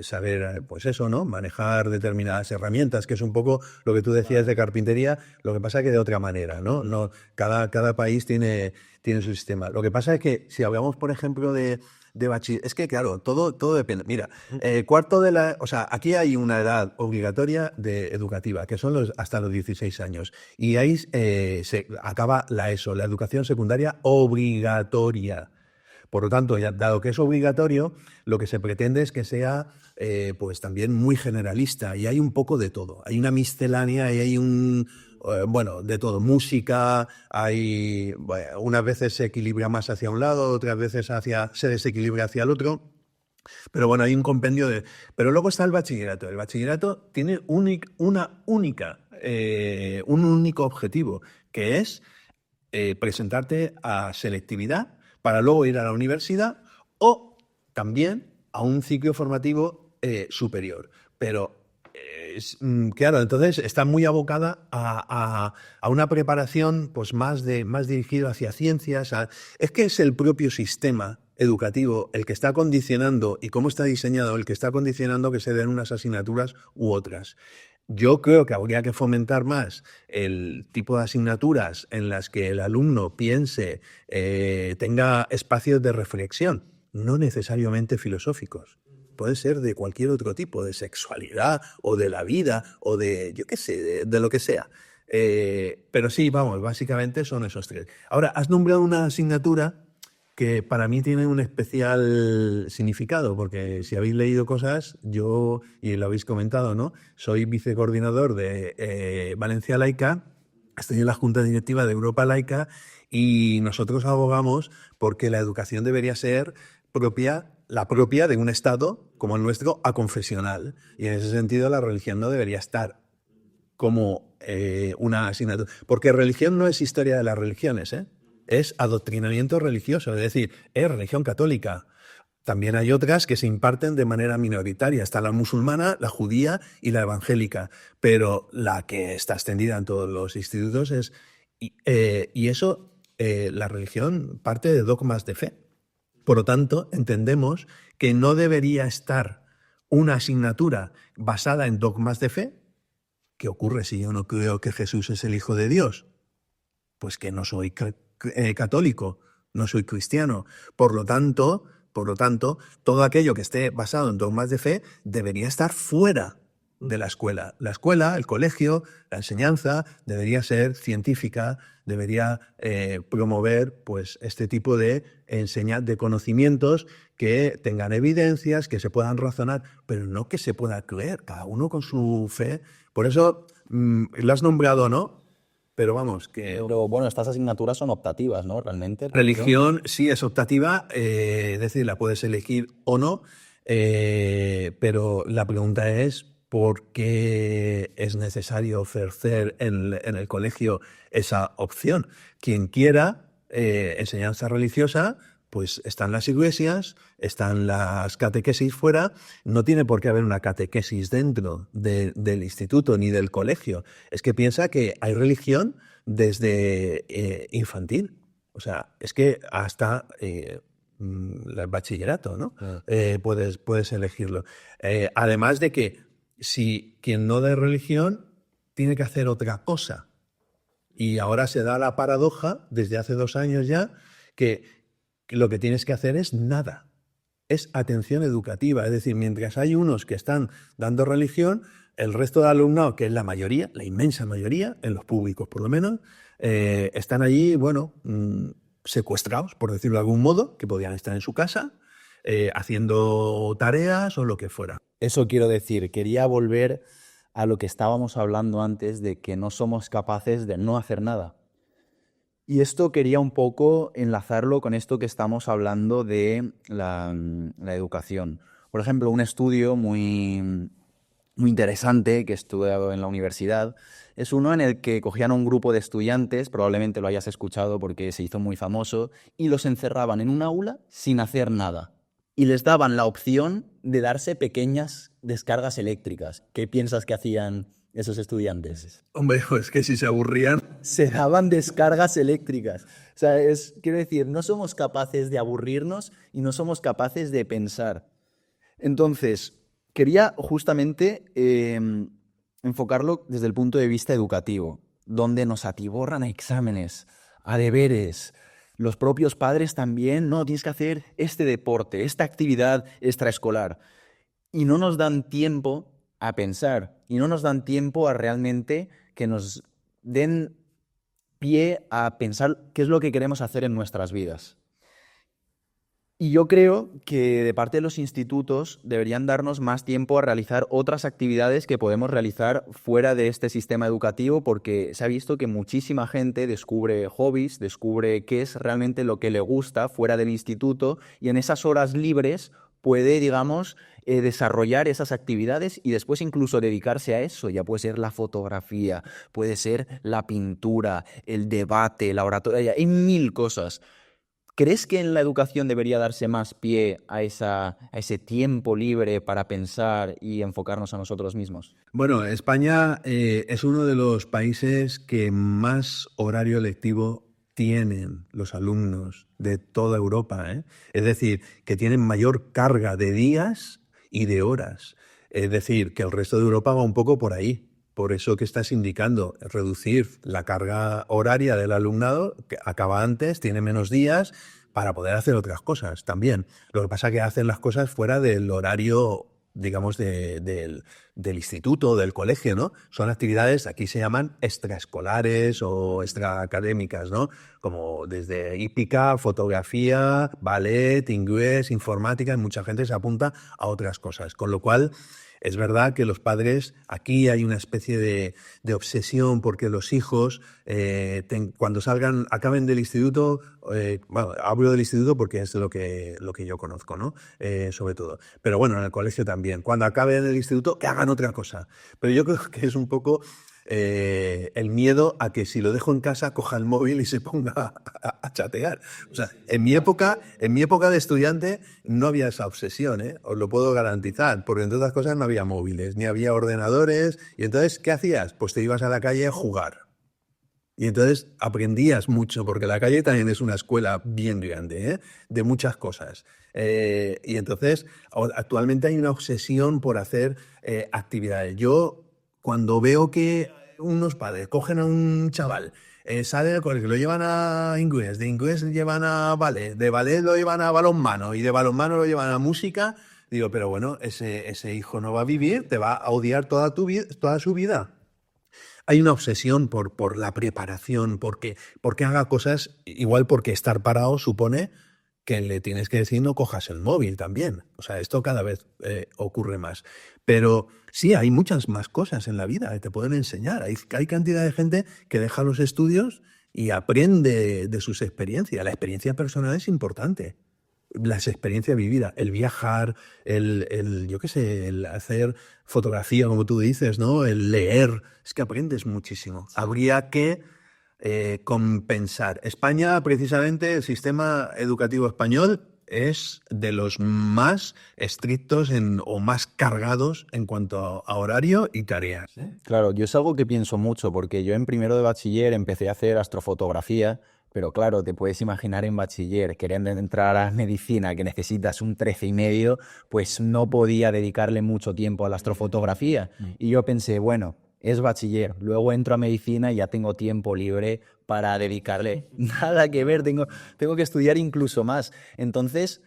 saber, pues eso, ¿no? Manejar determinadas herramientas, que es un poco lo que tú decías de carpintería, lo que pasa que de otra manera, ¿no? No, cada país tiene su sistema. Lo que pasa es que si hablamos, por ejemplo, de bachiller. Es que, claro, todo depende. Mira, o sea, aquí hay una edad obligatoria educativa, que son hasta los 16 años. Y ahí se acaba la ESO, la educación secundaria obligatoria. Por lo tanto, dado que es obligatorio, lo que se pretende es que sea pues también muy generalista. Y hay un poco de todo. Hay una miscelánea y hay bueno, de todo, música, unas veces se equilibra más hacia un lado, otras veces se desequilibra hacia el otro, pero bueno, hay un compendio Pero luego está el bachillerato. El bachillerato tiene un único objetivo, que es presentarte a selectividad para luego ir a la universidad o también a un ciclo formativo superior. Pero claro, entonces está muy abocada a una preparación pues más dirigida hacia ciencias. Es que es el propio sistema educativo el que está condicionando y cómo está diseñado el que está condicionando que se den unas asignaturas u otras. Yo creo que habría que fomentar más el tipo de asignaturas en las que el alumno piense, tenga espacios de reflexión, no necesariamente filosóficos. Puede ser de cualquier otro tipo, de sexualidad o de la vida o de, yo qué sé, de lo que sea. Pero sí, vamos, básicamente son esos 3. Ahora, has nombrado una asignatura que para mí tienen un especial significado, porque si habéis leído cosas, yo, y lo habéis comentado, ¿no? Soy vicecoordinador de Valencia Laica, estoy en la Junta Directiva de Europa Laica y nosotros abogamos porque la educación debería ser la propia de un Estado como el nuestro, aconfesional. Y en ese sentido la religión no debería estar como una asignatura. Porque religión no es historia de las religiones, ¿eh? Es adoctrinamiento religioso, es decir, es religión católica. También hay otras que se imparten de manera minoritaria. Está la musulmana, la judía y la evangélica. Pero la que está extendida en todos los institutos es... Y eso, la religión parte de dogmas de fe. Por lo tanto, entendemos que no debería estar una asignatura basada en dogmas de fe. ¿Qué ocurre si yo no creo que Jesús es el Hijo de Dios? Pues que no soy católico, no soy cristiano. Por lo tanto, todo aquello que esté basado en dogmas de fe debería estar fuera de la escuela. La escuela, el colegio, la enseñanza debería ser científica, debería promover pues, este tipo de de conocimientos que tengan evidencias, que se puedan razonar, pero no que se pueda creer, cada uno con su fe. Por eso, lo has nombrado, ¿no? Pero vamos, que... Pero bueno, estas asignaturas son optativas, ¿no? Realmente. Religión sí es optativa, es decir, la puedes elegir o no, pero la pregunta es ¿por qué es necesario ofrecer en el colegio esa opción? Quien quiera enseñanza religiosa, pues están las iglesias, están las catequesis fuera, no tiene por qué haber una catequesis dentro del instituto ni del colegio. Es que piensa que hay religión desde infantil. O sea, es que hasta el bachillerato, ¿no? Puedes elegirlo. Además de que si quien no da religión tiene que hacer otra cosa. Y ahora se da la paradoja, desde hace 2 años ya, que lo que tienes que hacer es nada. Es atención educativa. Es decir, mientras hay unos que están dando religión, el resto de alumnado, que es la mayoría, la inmensa mayoría, en los públicos por lo menos, están allí, bueno, secuestrados, por decirlo de algún modo, que podían estar en su casa, haciendo tareas o lo que fuera. Eso quiero decir, quería volver a lo que estábamos hablando antes de que no somos capaces de no hacer nada. Y esto quería un poco enlazarlo con esto que estamos hablando de la educación. Por ejemplo, un estudio muy interesante que he estudiado en la universidad es uno en el que cogían a un grupo de estudiantes, probablemente lo hayas escuchado porque se hizo muy famoso, y los encerraban en un aula sin hacer nada. Y les daban la opción de darse pequeñas descargas eléctricas. ¿Qué piensas que hacían esos estudiantes? Hombre, pues que si se aburrían... Se daban descargas eléctricas. O sea, quiero decir, no somos capaces de aburrirnos y no somos capaces de pensar. Entonces, quería justamente enfocarlo desde el punto de vista educativo, donde nos atiborran a exámenes, a deberes. Los propios padres también, no, tienes que hacer este deporte, esta actividad extraescolar. Y no nos dan tiempo a pensar, y no nos dan tiempo a realmente que nos den pie a pensar qué es lo que queremos hacer en nuestras vidas. Y yo creo que de parte de los institutos deberían darnos más tiempo a realizar otras actividades que podemos realizar fuera de este sistema educativo, porque se ha visto que muchísima gente descubre hobbies, descubre qué es realmente lo que le gusta fuera del instituto y en esas horas libres puede, digamos, desarrollar esas actividades y después incluso dedicarse a eso. Ya puede ser la fotografía, puede ser la pintura, el debate, la oratoria, hay 1000 cosas. ¿Crees que en la educación debería darse más pie a ese tiempo libre para pensar y enfocarnos a nosotros mismos? Bueno, España es uno de los países que más horario lectivo tienen los alumnos de toda Europa, ¿eh? Es decir, que tienen mayor carga de días y de horas. Es decir, que el resto de Europa va un poco por ahí. Por eso que estás indicando, reducir la carga horaria del alumnado, que acaba antes, tiene menos días, para poder hacer otras cosas también. Lo que pasa es que hacen las cosas fuera del horario digamos, del instituto, del colegio, ¿no? Son actividades, aquí se llaman extraescolares o extraacadémicas, ¿no? Como desde hípica, fotografía, ballet, inglés, informática, y mucha gente se apunta a otras cosas. Con lo cual, es verdad que los padres, aquí hay una especie de obsesión porque los hijos, cuando acaben del instituto, bueno, hablo del instituto porque es lo que yo conozco, ¿no? Sobre todo. Pero bueno, en el colegio también. Cuando acaben el instituto, que hagan otra cosa. Pero yo creo que es un poco el miedo a que si lo dejo en casa coja el móvil y se ponga a chatear. O sea, en mi época de estudiante no había esa obsesión, ¿eh? Os lo puedo garantizar, porque entre otras cosas no había móviles, ni había ordenadores, y entonces, ¿qué hacías? Pues te ibas a la calle a jugar. Y entonces aprendías mucho, porque la calle también es una escuela bien grande, ¿eh? De muchas cosas. Y entonces, actualmente hay una obsesión por hacer actividades. Yo, cuando veo que unos padres cogen a un chaval, sale del colegio, lo llevan a inglés, de inglés lo llevan a ballet, de ballet lo llevan a balonmano y de balonmano lo llevan a música, digo, pero bueno, ese hijo no va a vivir, te va a odiar toda su vida. Hay una obsesión por la preparación, porque haga cosas, igual porque estar parado supone que le tienes que decir no cojas el móvil también. O sea, esto cada vez ocurre más. Pero sí, hay muchas más cosas en la vida que te pueden enseñar. Hay cantidad de gente que deja los estudios y aprende de sus experiencias. La experiencia personal es importante. Las experiencias vividas, el viajar, yo qué sé, el hacer fotografía, como tú dices, ¿no? El leer, es que aprendes muchísimo. Habría que compensar. España, precisamente, el sistema educativo español es de los más estrictos o más cargados en cuanto a horario y tareas. Claro, yo es algo que pienso mucho porque yo en primero de bachiller empecé a hacer astrofotografía, pero claro, te puedes imaginar en bachiller, queriendo entrar a medicina, que necesitas un 13,5, pues no podía dedicarle mucho tiempo a la astrofotografía. Y yo pensé, bueno, es bachiller, luego entro a medicina y ya tengo tiempo libre para dedicarle. Nada que ver, tengo que estudiar incluso más. Entonces,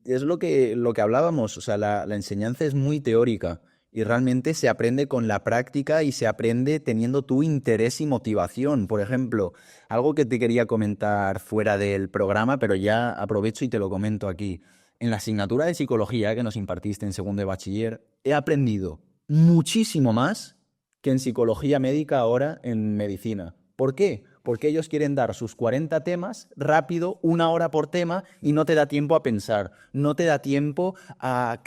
es lo que hablábamos, o sea, la enseñanza es muy teórica y realmente se aprende con la práctica y se aprende teniendo tu interés y motivación. Por ejemplo, algo que te quería comentar fuera del programa, pero ya aprovecho y te lo comento aquí. En la asignatura de psicología que nos impartiste en segundo de bachiller, he aprendido muchísimo más que en psicología médica ahora en medicina. ¿Por qué? Porque ellos quieren dar sus 40 temas rápido, 1 hora por tema, y no te da tiempo a pensar, no te da tiempo a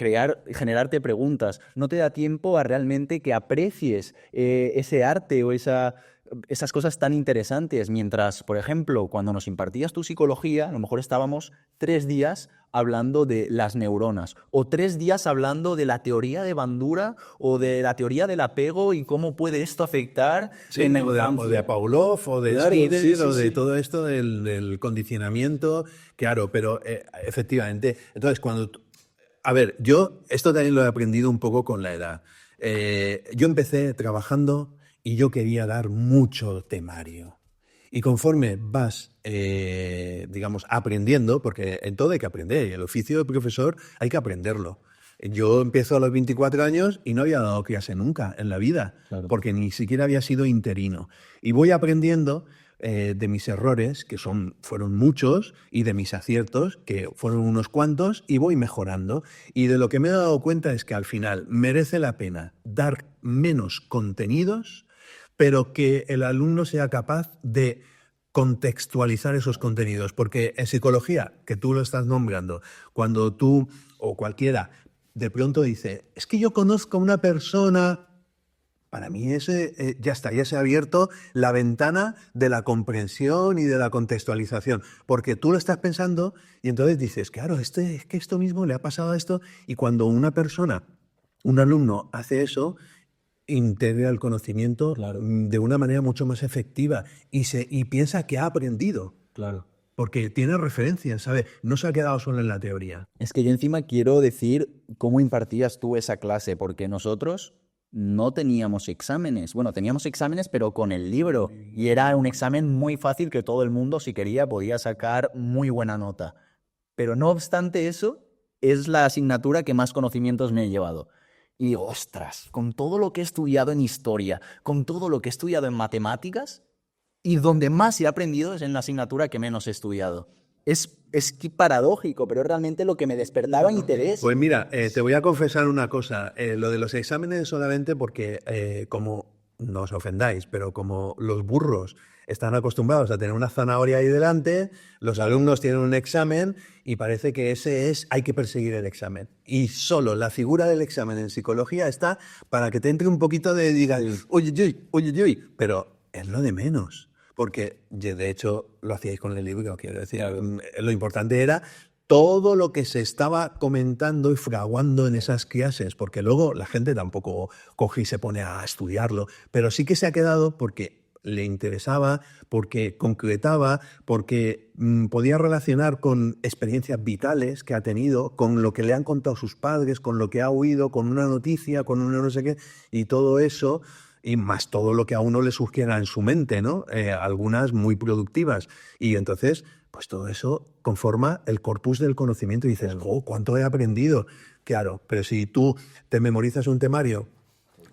generarte preguntas, no te da tiempo a realmente que aprecies ese arte o esas cosas tan interesantes. Mientras, por ejemplo, cuando nos impartías tu psicología, a lo mejor estábamos 3 días hablando de las neuronas, o 3 días hablando de la teoría de Bandura o de la teoría del apego y cómo puede esto afectar en la infancia. O de Pavlov, o de Claro, Skinner, sí, o de sí. todo esto del condicionamiento. Claro, pero efectivamente, entonces a ver, yo esto también lo he aprendido un poco con la edad. Yo empecé trabajando y yo quería dar mucho temario. Y conforme vas, digamos, aprendiendo, porque en todo hay que aprender, y el oficio de profesor hay que aprenderlo. Yo empiezo a los 24 años y no había dado clase nunca en la vida, Claro. porque ni siquiera había sido interino. Y voy aprendiendo de mis errores, que fueron muchos, y de mis aciertos, que fueron unos cuantos, y voy mejorando. Y de lo que me he dado cuenta es que al final merece la pena dar menos contenidos, pero que el alumno sea capaz de contextualizar esos contenidos. Porque en psicología, que tú lo estás nombrando, cuando tú o cualquiera de pronto dice, es que yo conozco a una persona, para mí ya está, ya se ha abierto la ventana de la comprensión y de la contextualización. Porque tú lo estás pensando y entonces dices, claro, es que esto mismo le ha pasado a esto. Y cuando una persona, un alumno, hace eso, integra el conocimiento de una manera mucho más efectiva y piensa que ha aprendido. Claro. Porque tiene referencias, ¿sabes? No se ha quedado solo en la teoría. Es que yo encima quiero decir cómo impartías tú esa clase, porque nosotros no teníamos exámenes. Bueno, teníamos exámenes, pero con el libro. Y era un examen muy fácil que todo el mundo, si quería, podía sacar muy buena nota. Pero no obstante eso, es la asignatura que más conocimientos me he llevado. Y digo, ostras, con todo lo que he estudiado en historia, con todo lo que he estudiado en matemáticas, y donde más he aprendido es en la asignatura que menos he estudiado. Es paradójico, pero es realmente lo que me despertaba interés. Pues mira, te voy a confesar una cosa. Lo de los exámenes solamente porque, como no os ofendáis, pero como los burros están acostumbrados a tener una zanahoria ahí delante, los alumnos tienen un examen y parece que hay que perseguir el examen. Y solo la figura del examen en psicología está para que te entre un poquito de digas, oye, pero es lo de menos. Porque, de hecho, lo hacíais con el libro, quiero decir, lo importante era todo lo que se estaba comentando y fraguando en esas clases, porque luego la gente tampoco coge y se pone a estudiarlo, pero sí que se ha quedado porque le interesaba, porque concretaba, porque podía relacionar con experiencias vitales que ha tenido, con lo que le han contado sus padres, con lo que ha oído, con una noticia, con una no sé qué, y todo eso, y más todo lo que a uno le surgiera en su mente, ¿no? Algunas muy productivas. Y entonces, pues todo eso conforma el corpus del conocimiento y dices, oh, ¿cuánto he aprendido? Claro, pero si tú te memorizas un temario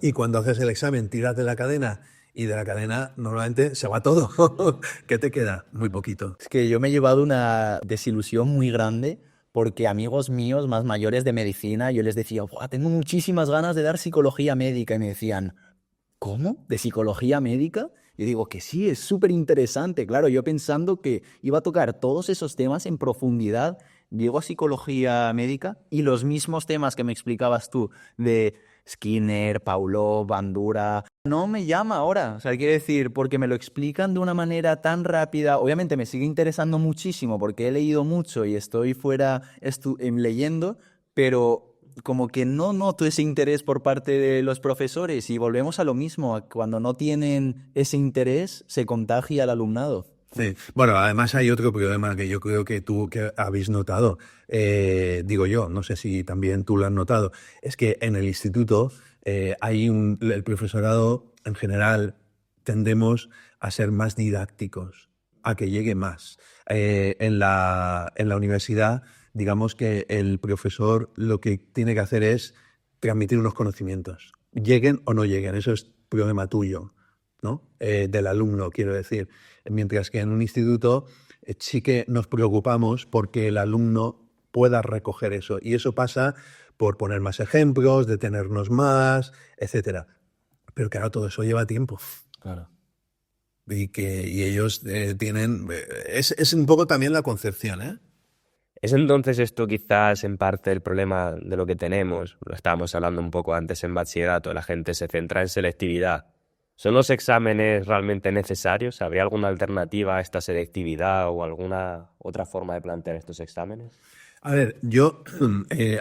y cuando haces el examen tiras de la cadena y de la cadena normalmente se va todo, ¿qué te queda? Muy poquito. Es que yo me he llevado una desilusión muy grande porque amigos míos más mayores de medicina, yo les decía, "Buah, tengo muchísimas ganas de dar psicología médica", y me decían, ¿cómo? ¿De psicología médica? Y digo que sí, es súper interesante. Claro, yo pensando que iba a tocar todos esos temas en profundidad, llego a psicología médica y los mismos temas que me explicabas tú de Skinner, Pavlov, Bandura, no me llama ahora. O sea, quiere decir, porque me lo explican de una manera tan rápida. Obviamente me sigue interesando muchísimo porque he leído mucho y estoy fuera leyendo, pero como que no noto ese interés por parte de los profesores y volvemos a lo mismo, cuando no tienen ese interés se contagia al alumnado. Sí. Bueno, además hay otro problema que yo creo que tú que habéis notado, digo yo, no sé si también tú lo has notado, es que en el instituto el profesorado en general tendemos a ser más didácticos, a que llegue más. En la universidad, digamos que el profesor lo que tiene que hacer es transmitir unos conocimientos, lleguen o no lleguen, eso es problema tuyo, ¿no? Del alumno, quiero decir. Mientras que en un instituto sí que nos preocupamos porque el alumno pueda recoger eso. Y eso pasa por poner más ejemplos, detenernos más, etcétera. Pero claro, todo eso lleva tiempo. Claro. Y ellos tienen... Es un poco también la concepción, ¿eh? ¿Es entonces esto quizás en parte el problema de lo que tenemos? Lo estábamos hablando un poco antes en bachillerato, la gente se centra en selectividad. ¿Son los exámenes realmente necesarios? ¿Habría alguna alternativa a esta selectividad o alguna otra forma de plantear estos exámenes? A ver,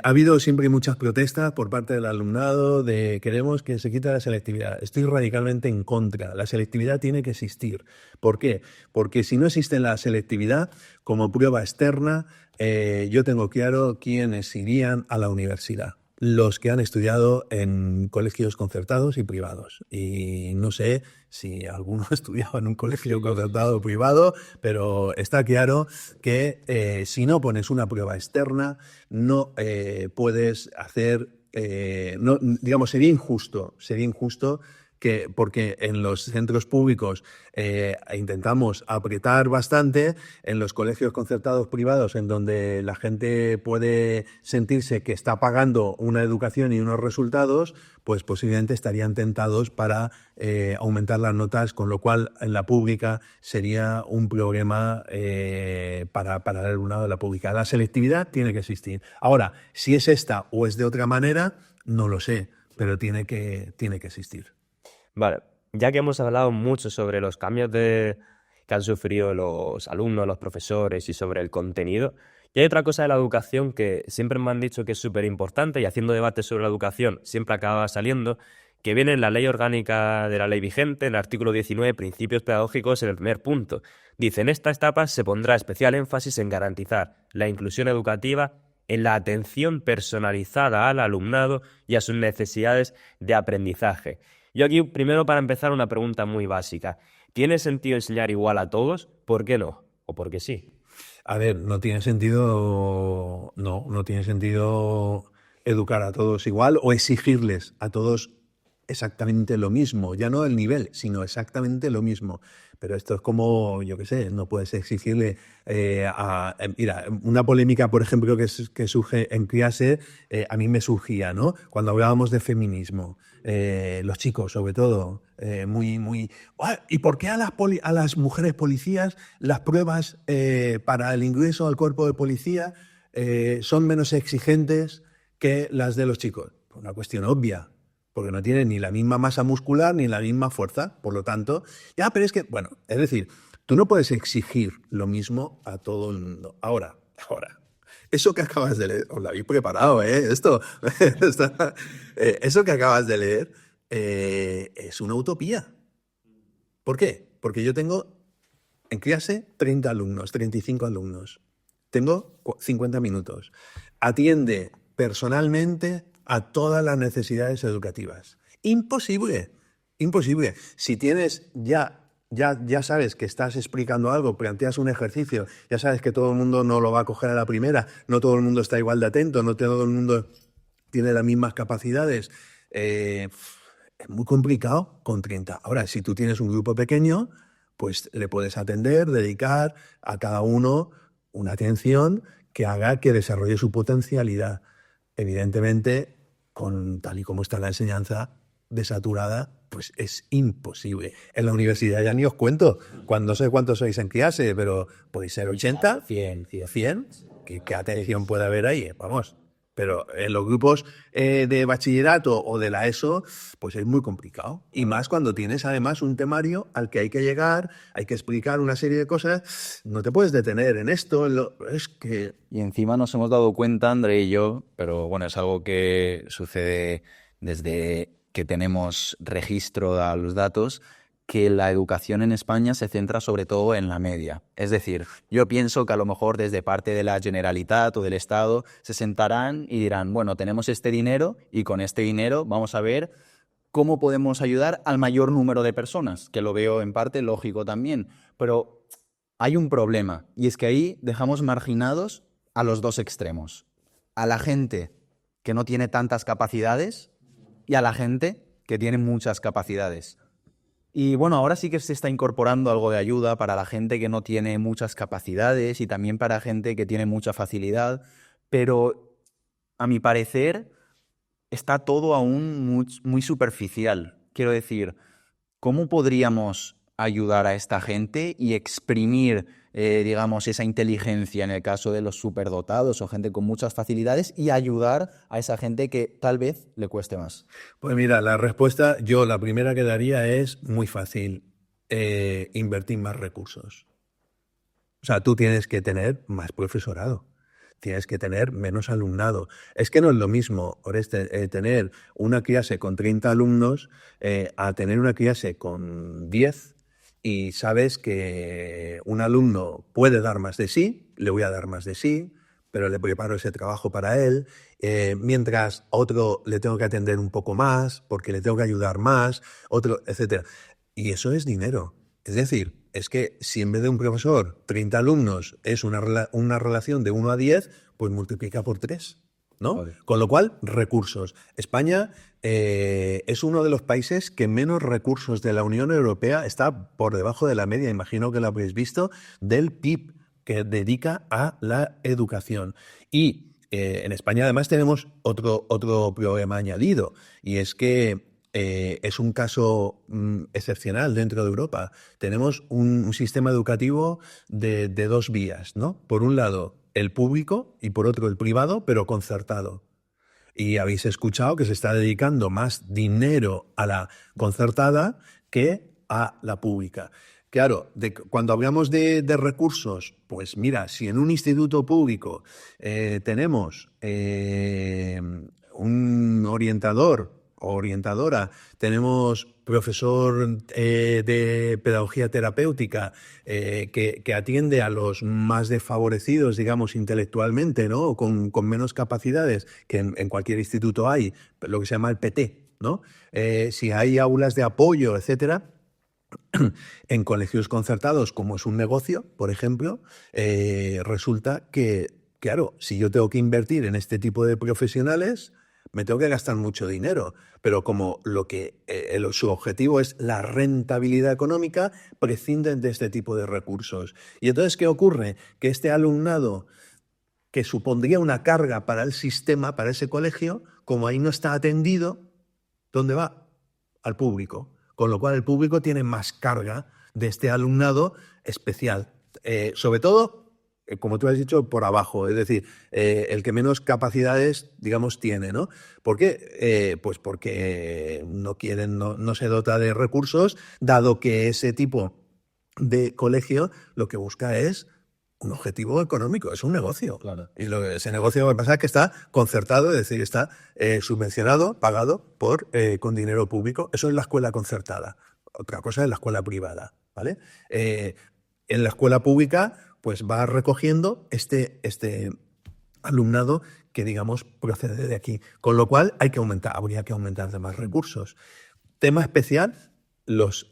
ha habido siempre muchas protestas por parte del alumnado de queremos que se quite la selectividad. Estoy radicalmente en contra. La selectividad tiene que existir. ¿Por qué? Porque si no existe la selectividad como prueba externa, yo tengo claro quiénes irían a la universidad. Los que han estudiado en colegios concertados y privados. Y no sé si alguno ha estudiado en un colegio concertado o privado, pero está claro que si no pones una prueba externa, no puedes hacer, no, digamos, sería injusto porque en los centros públicos intentamos apretar bastante, en los colegios concertados privados, en donde la gente puede sentirse que está pagando una educación y unos resultados, pues posiblemente estarían tentados para aumentar las notas, con lo cual en la pública sería un problema para el alumnado de la pública. La selectividad tiene que existir. Ahora, si es esta o es de otra manera, no lo sé, pero tiene que existir. Vale, ya que hemos hablado mucho sobre los cambios que han sufrido los alumnos, los profesores y sobre el contenido, y hay otra cosa de la educación que siempre me han dicho que es súper importante y haciendo debates sobre la educación siempre acaba saliendo, que viene en la ley orgánica de la ley vigente, en el artículo 19, principios pedagógicos, en el primer punto. Dice, en esta etapa se pondrá especial énfasis en garantizar la inclusión educativa en la atención personalizada al alumnado y a sus necesidades de aprendizaje. Yo aquí, primero, para empezar, una pregunta muy básica. ¿Tiene sentido enseñar igual a todos? ¿Por qué no? ¿O por qué sí? A ver, no tiene sentido, no tiene sentido educar a todos igual o exigirles a todos exactamente lo mismo, ya no el nivel, sino exactamente lo mismo. Pero esto es como, yo qué sé, no puedes exigirle mira, una polémica, por ejemplo, que surge en clase, a mí me surgía, ¿no? Cuando hablábamos de feminismo, los chicos, sobre todo, muy... "Ah, ¿y por qué a las mujeres policías las pruebas para el ingreso al cuerpo de policía son menos exigentes que las de los chicos? Pues una cuestión obvia, porque no tienen ni la misma masa muscular ni la misma fuerza, por lo tanto, ya, pero es que, bueno, es decir, tú no puedes exigir lo mismo a todo el mundo. Ahora, eso que acabas de leer, os lo habéis preparado, ¿eh? Eso que acabas de leer es una utopía. ¿Por qué? Porque yo tengo en clase 30 alumnos, 35 alumnos. Tengo 50 minutos. Atiende personalmente a todas las necesidades educativas. Imposible, imposible. Si tienes ya sabes que estás explicando algo, planteas un ejercicio, ya sabes que todo el mundo no lo va a coger a la primera, no todo el mundo está igual de atento, no todo el mundo tiene las mismas capacidades. Es muy complicado con 30. Ahora, si tú tienes un grupo pequeño, pues le puedes atender, dedicar a cada uno una atención que haga que desarrolle su potencialidad. Evidentemente, tal y como está la enseñanza desaturada, pues es imposible. En la universidad ya ni os cuento, cuando no sé cuántos sois en clase, pero podéis ser 80, 100. ¿Qué atención puede haber ahí? Vamos. Pero en los grupos de bachillerato o de la ESO, pues es muy complicado. Y más cuando tienes además un temario al que hay que llegar, hay que explicar una serie de cosas. No te puedes detener en esto. Es que... Y encima nos hemos dado cuenta, André y yo, pero bueno, es algo que sucede desde que tenemos registro a los datos, que la educación en España se centra sobre todo en la media. Es decir, yo pienso que a lo mejor desde parte de la Generalitat o del Estado se sentarán y dirán, bueno, tenemos este dinero y con este dinero vamos a ver cómo podemos ayudar al mayor número de personas, que lo veo en parte lógico también. Pero hay un problema y es que ahí dejamos marginados a los dos extremos. A la gente que no tiene tantas capacidades y a la gente que tiene muchas capacidades. Y bueno, ahora sí que se está incorporando algo de ayuda para la gente que no tiene muchas capacidades y también para gente que tiene mucha facilidad, pero a mi parecer está todo aún muy superficial. Quiero decir, ¿cómo podríamos ayudar a esta gente y exprimir, digamos, esa inteligencia en el caso de los superdotados o gente con muchas facilidades y ayudar a esa gente que tal vez le cueste más? Pues mira, la respuesta, yo la primera que daría es muy fácil, invertir más recursos. O sea, tú tienes que tener más profesorado, tienes que tener menos alumnado. Es que no es lo mismo, Oreste, tener una clase con 30 alumnos a tener una clase con 10 y sabes que un alumno puede dar más de sí, le voy a dar más de sí, pero le preparo ese trabajo para él, mientras a otro le tengo que atender un poco más, porque le tengo que ayudar más, otro, etc. Y eso es dinero. Es decir, es que si en vez de un profesor, 30 alumnos es una relación de 1 a 10, pues multiplica por 3, ¿no? Vale. Con lo cual, recursos. España es uno de los países que menos recursos de la Unión Europea, está por debajo de la media, imagino que lo habréis visto, del PIB que dedica a la educación. Y en España además tenemos otro problema añadido, y es que es un caso excepcional dentro de Europa. Tenemos un sistema educativo de dos vías, ¿no? Por un lado, el público y por otro, el privado, pero concertado. Y habéis escuchado que se está dedicando más dinero a la concertada que a la pública. Claro, cuando hablamos de recursos, pues mira, si en un instituto público tenemos un orientador o orientadora, tenemos profesor de pedagogía terapéutica que atiende a los más desfavorecidos, digamos, intelectualmente, ¿no? O con menos capacidades, que en cualquier instituto hay, lo que se llama el PT, ¿no? Si hay aulas de apoyo, etcétera, En colegios concertados, como es un negocio, por ejemplo, resulta que, claro, si yo tengo que invertir en este tipo de profesionales, me tengo que gastar mucho dinero. Pero como su objetivo es la rentabilidad económica, prescinden de este tipo de recursos. Y entonces, ¿qué ocurre? Que este alumnado que supondría una carga para el sistema, para ese colegio, como ahí no está atendido, ¿dónde va? Al público. Con lo cual el público tiene más carga de este alumnado especial. Sobre todo, como tú has dicho, por abajo, es decir, el que menos capacidades, digamos, tiene, ¿no? ¿Por qué? Pues porque no se dota de recursos, dado que ese tipo de colegio lo que busca es un objetivo económico, es un negocio. Claro. Y ese negocio lo que pasa es que está concertado, es decir, está subvencionado, pagado con dinero público. Eso es la escuela concertada. Otra cosa es la escuela privada, ¿vale? En la escuela pública, pues va recogiendo este alumnado que, digamos, procede de aquí. Con lo cual habría que aumentar de más recursos. Tema especial, los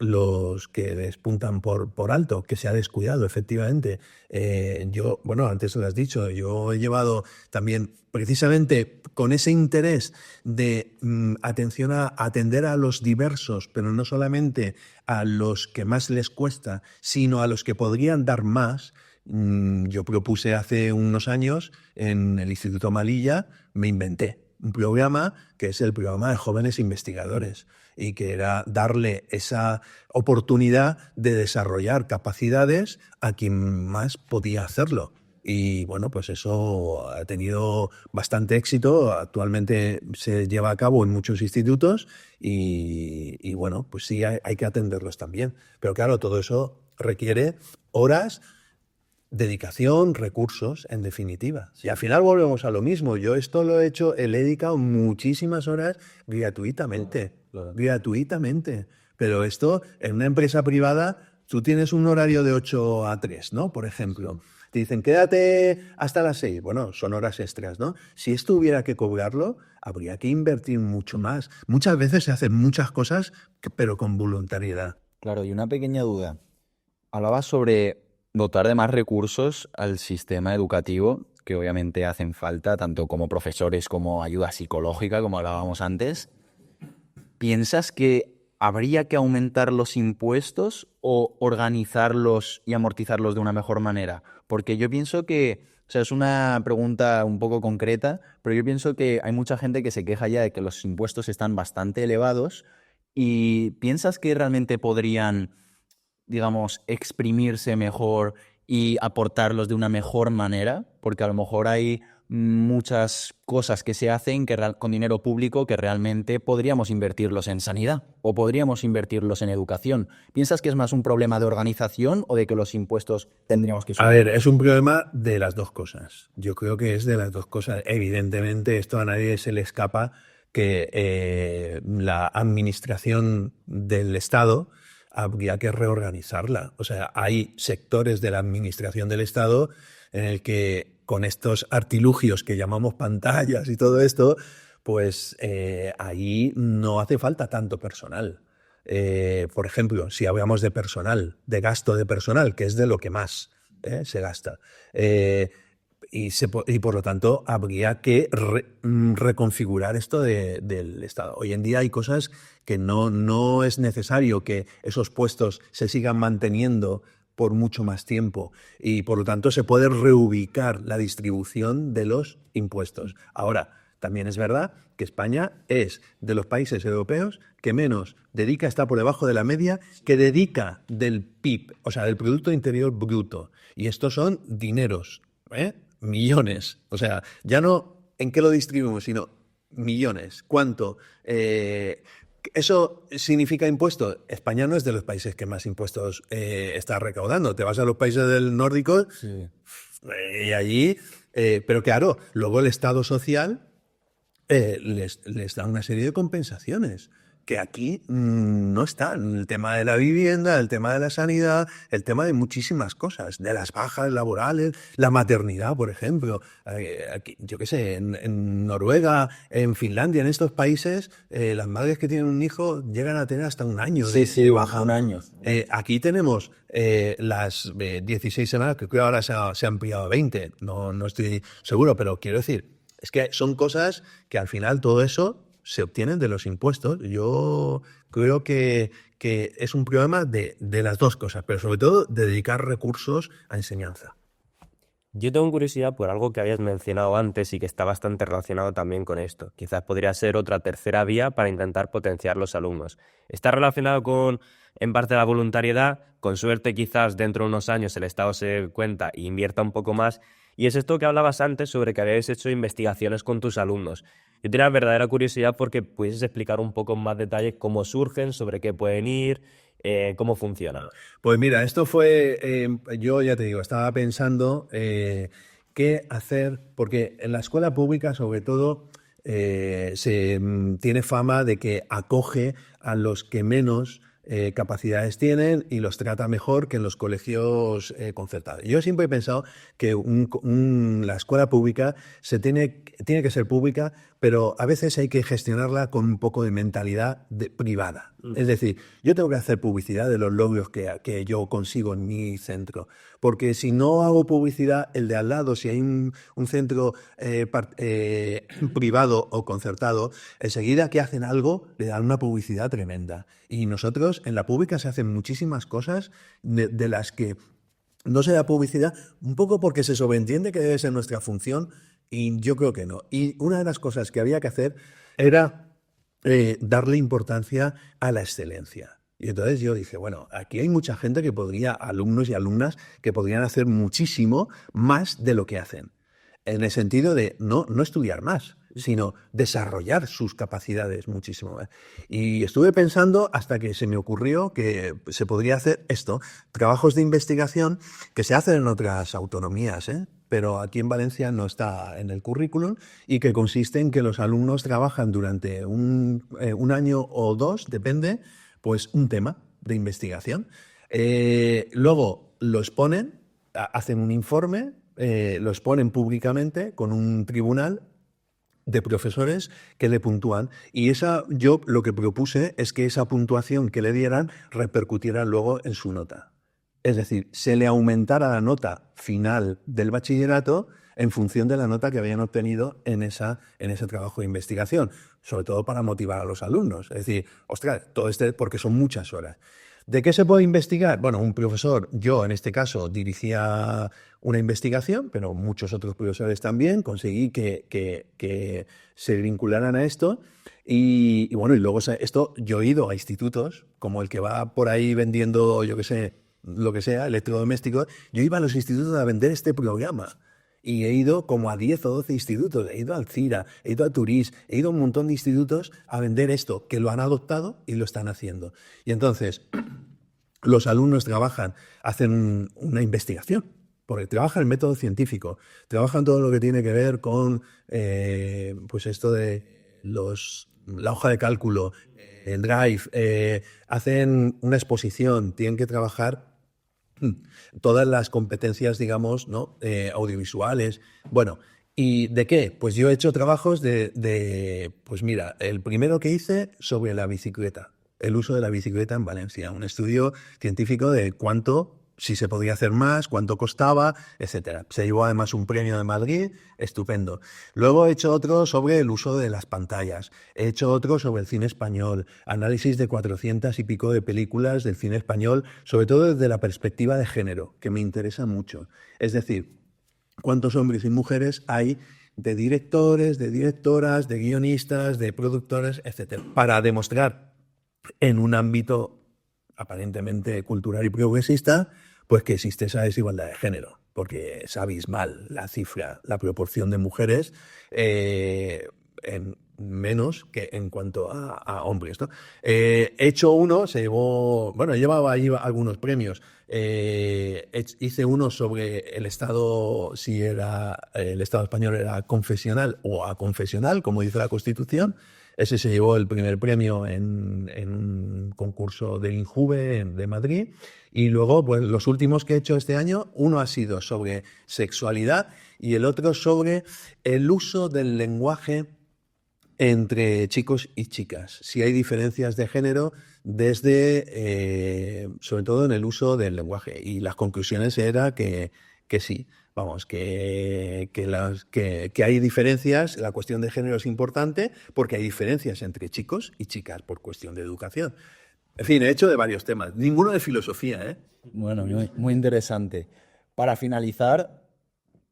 que despuntan por alto, que se ha descuidado, efectivamente. Antes lo has dicho, yo he llevado también, precisamente con ese interés de atención a atender a los diversos, pero no solamente a los que más les cuesta, sino a los que podrían dar más. Yo propuse hace unos años en el Instituto Malilla, me inventé un programa que es el programa de jóvenes investigadores y que era darle esa oportunidad de desarrollar capacidades a quien más podía hacerlo. Y bueno, pues eso ha tenido bastante éxito. Actualmente se lleva a cabo en muchos institutos y bueno, pues sí, hay que atenderlos también. Pero claro, todo eso requiere horas, dedicación, recursos, en definitiva. Y al final volvemos a lo mismo. Yo esto le he dedicado muchísimas horas gratuitamente. Claro. Gratuitamente. Pero esto, en una empresa privada, tú tienes un horario de 8 a 3, ¿no? Por ejemplo. Te dicen, quédate hasta las 6. Bueno, son horas extras, ¿no? Si esto hubiera que cobrarlo, habría que invertir mucho más. Muchas veces se hacen muchas cosas, pero con voluntariedad. Claro, y una pequeña duda. Hablabas sobre dotar de más recursos al sistema educativo, que obviamente hacen falta, tanto como profesores como ayuda psicológica, como hablábamos antes. ¿Piensas que habría que aumentar los impuestos o organizarlos y amortizarlos de una mejor manera? Porque yo pienso que, o sea, es una pregunta un poco concreta, pero yo pienso que hay mucha gente que se queja ya de que los impuestos están bastante elevados y ¿piensas que realmente podrían, digamos, exprimirse mejor y aportarlos de una mejor manera? Porque a lo mejor hay muchas cosas que se hacen con dinero público que realmente podríamos invertirlos en sanidad o podríamos invertirlos en educación. ¿Piensas que es más un problema de organización o de que los impuestos tendríamos que subir? A ver, es un problema de las dos cosas. Yo creo que es de las dos cosas. Evidentemente, esto a nadie se le escapa, que la administración del Estado habría que reorganizarla. O sea, hay sectores de la administración del Estado en el que con estos artilugios que llamamos pantallas y todo esto, pues ahí no hace falta tanto personal. Por ejemplo, si hablamos de personal, de gasto de personal, que es de lo que más se gasta. Y por lo tanto habría que reconfigurar esto del Estado. Hoy en día hay cosas que no es necesario que esos puestos se sigan manteniendo por mucho más tiempo y por lo tanto se puede reubicar la distribución de los impuestos. Ahora, también es verdad que España es de los países europeos que menos dedica, está por debajo de la media, que dedica del PIB, o sea, del Producto Interior Bruto. Y estos son dineros, millones. O sea, ya no en qué lo distribuimos, sino millones. ¿Cuánto? ¿Eso significa impuestos? España no es de los países que más impuestos está recaudando. Te vas a los países del nórdico y allí... pero claro, luego el Estado social les da una serie de compensaciones que aquí no está. El tema de la vivienda, el tema de la sanidad, el tema de muchísimas cosas, de las bajas laborales, la maternidad, por ejemplo. Aquí, yo qué sé, en Noruega, en Finlandia, en estos países, las madres que tienen un hijo llegan a tener hasta un año de baja. un año. Aquí tenemos las 16 semanas, que creo ahora se ha ampliado a 20, no estoy seguro, pero quiero decir, es que son cosas que al final todo eso se obtienen de los impuestos. Yo creo que es un problema de las dos cosas, pero sobre todo de dedicar recursos a enseñanza. Yo tengo curiosidad por algo que habías mencionado antes y que está bastante relacionado también con esto. Quizás podría ser otra tercera vía para intentar potenciar los alumnos. Está relacionado con, en parte, la voluntariedad. Con suerte, quizás dentro de unos años el Estado se dé cuenta e invierta un poco más. Y es esto que hablabas antes sobre que habías hecho investigaciones con tus alumnos. Yo tenía verdadera curiosidad porque pudieses explicar un poco en más detalle cómo surgen, sobre qué pueden ir, cómo funciona. Pues mira, esto fue, yo ya te digo, estaba pensando qué hacer, porque en la escuela pública sobre todo tiene fama de que acoge a los que menos capacidades tienen y los trata mejor que en los colegios concertados. Yo siempre he pensado que la escuela pública tiene que ser pública, pero a veces hay que gestionarla con un poco de mentalidad privada. Es decir, yo tengo que hacer publicidad de los logros que yo consigo en mi centro, porque si no hago publicidad, el de al lado, si hay un centro privado o concertado, enseguida que hacen algo, le dan una publicidad tremenda. Y nosotros, en la pública se hacen muchísimas cosas de las que no se da publicidad, un poco porque se sobreentiende que debe ser nuestra función, y yo creo que no. Y una de las cosas que había que hacer era darle importancia a la excelencia. Y entonces yo dije, bueno, aquí hay mucha gente que podría, alumnos y alumnas, que podrían hacer muchísimo más de lo que hacen. En el sentido de no estudiar más, sino desarrollar sus capacidades muchísimo más. Y estuve pensando hasta que se me ocurrió que se podría hacer esto, trabajos de investigación que se hacen en otras autonomías, pero aquí en Valencia no está en el currículum, y que consiste en que los alumnos trabajan durante un año o dos, depende, pues un tema de investigación. Luego lo exponen, hacen un informe, lo exponen públicamente con un tribunal de profesores que le puntúan, y yo lo que propuse es que esa puntuación que le dieran repercutiera luego en su nota. Es decir, se le aumentara la nota final del bachillerato en función de la nota que habían obtenido en ese trabajo de investigación, sobre todo para motivar a los alumnos. Es decir, ostras, porque son muchas horas. ¿De qué se puede investigar? Bueno, un profesor, yo en este caso dirigía una investigación, pero muchos otros profesores también, conseguí que se vincularan a esto. Y bueno, y luego esto yo he ido a institutos, como el que va por ahí vendiendo, yo qué sé, lo que sea, electrodomésticos. Yo iba a los institutos a vender este programa. Y he ido como a 10 o 12 institutos, he ido al CIRA, he ido a Turís, he ido a un montón de institutos a vender esto, que lo han adoptado y lo están haciendo. Y entonces, los alumnos hacen una investigación, porque trabajan el método científico, trabajan todo lo que tiene que ver con pues esto de la hoja de cálculo, el Drive, hacen una exposición, tienen que trabajar todas las competencias, digamos, ¿no? Audiovisuales. Bueno, ¿y de qué? Pues yo he hecho trabajos pues mira, el primero que hice sobre la bicicleta, el uso de la bicicleta en Valencia, un estudio científico de si se podía hacer más, cuánto costaba, etcétera. Se llevó además un premio de Madrid, estupendo. Luego he hecho otro sobre el uso de las pantallas, he hecho otro sobre el cine español, análisis de 400 y pico de películas del cine español, sobre todo desde la perspectiva de género, que me interesa mucho. Es decir, cuántos hombres y mujeres hay de directores, de directoras, de guionistas, de productores, etcétera, para demostrar en un ámbito aparentemente cultural y progresista, pues que existe esa desigualdad de género, porque es abismal la cifra, la proporción de mujeres en menos que en cuanto a hombres, ¿no? He hecho uno, llevaba allí algunos premios. Hice uno sobre el Estado, si el Estado español era confesional o aconfesional, como dice la Constitución. Ese se llevó el primer premio en un concurso del INJUVE de Madrid. Y luego, pues los últimos que he hecho este año, uno ha sido sobre sexualidad y el otro sobre el uso del lenguaje entre chicos y chicas. Si hay diferencias de género desde, sobre todo en el uso del lenguaje. Y las conclusiones era que sí, vamos, que hay diferencias. La cuestión de género es importante porque hay diferencias entre chicos y chicas por cuestión de educación. En fin, he hecho de varios temas, ninguno de filosofía, ¿eh? Bueno, muy interesante. Para finalizar,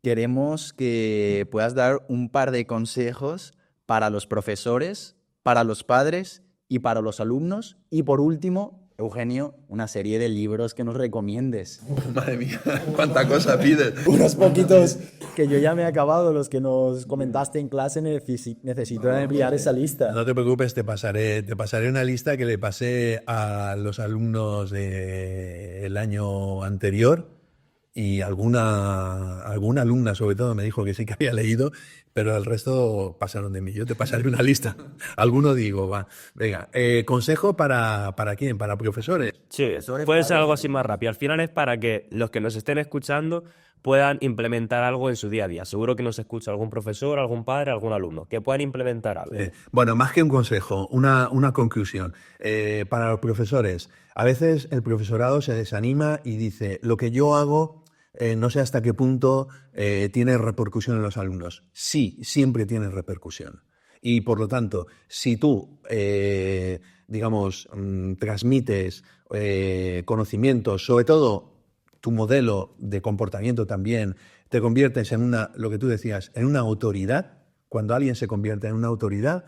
queremos que puedas dar un par de consejos para los profesores, para los padres y para los alumnos. Y por último, Eugenio, una serie de libros que nos recomiendes. Madre mía, cuánta cosa pides. Unos poquitos que yo ya me he acabado, los que nos comentaste en clase, necesito enviar esa lista. No te preocupes, te pasaré una lista que le pasé a los alumnos del año anterior. Y alguna alumna, sobre todo, me dijo que sí que había leído, pero el resto pasaron de mí. Yo te pasaré una lista. Alguno digo, va. Venga, consejo ¿para quién? ¿Para profesores? Sí, puede ser algo así más rápido. Al final es para que los que nos estén escuchando puedan implementar algo en su día a día. Seguro que nos escucha algún profesor, algún padre, algún alumno, que puedan implementar algo. Bueno, más que un consejo, una conclusión. Para los profesores, a veces el profesorado se desanima y dice, lo que yo hago, no sé hasta qué punto tiene repercusión en los alumnos. Sí, siempre tiene repercusión. Y por lo tanto, si tú, digamos, transmites conocimientos, sobre todo tu modelo de comportamiento también, te conviertes en lo que tú decías, en una autoridad. Cuando alguien se convierte en una autoridad,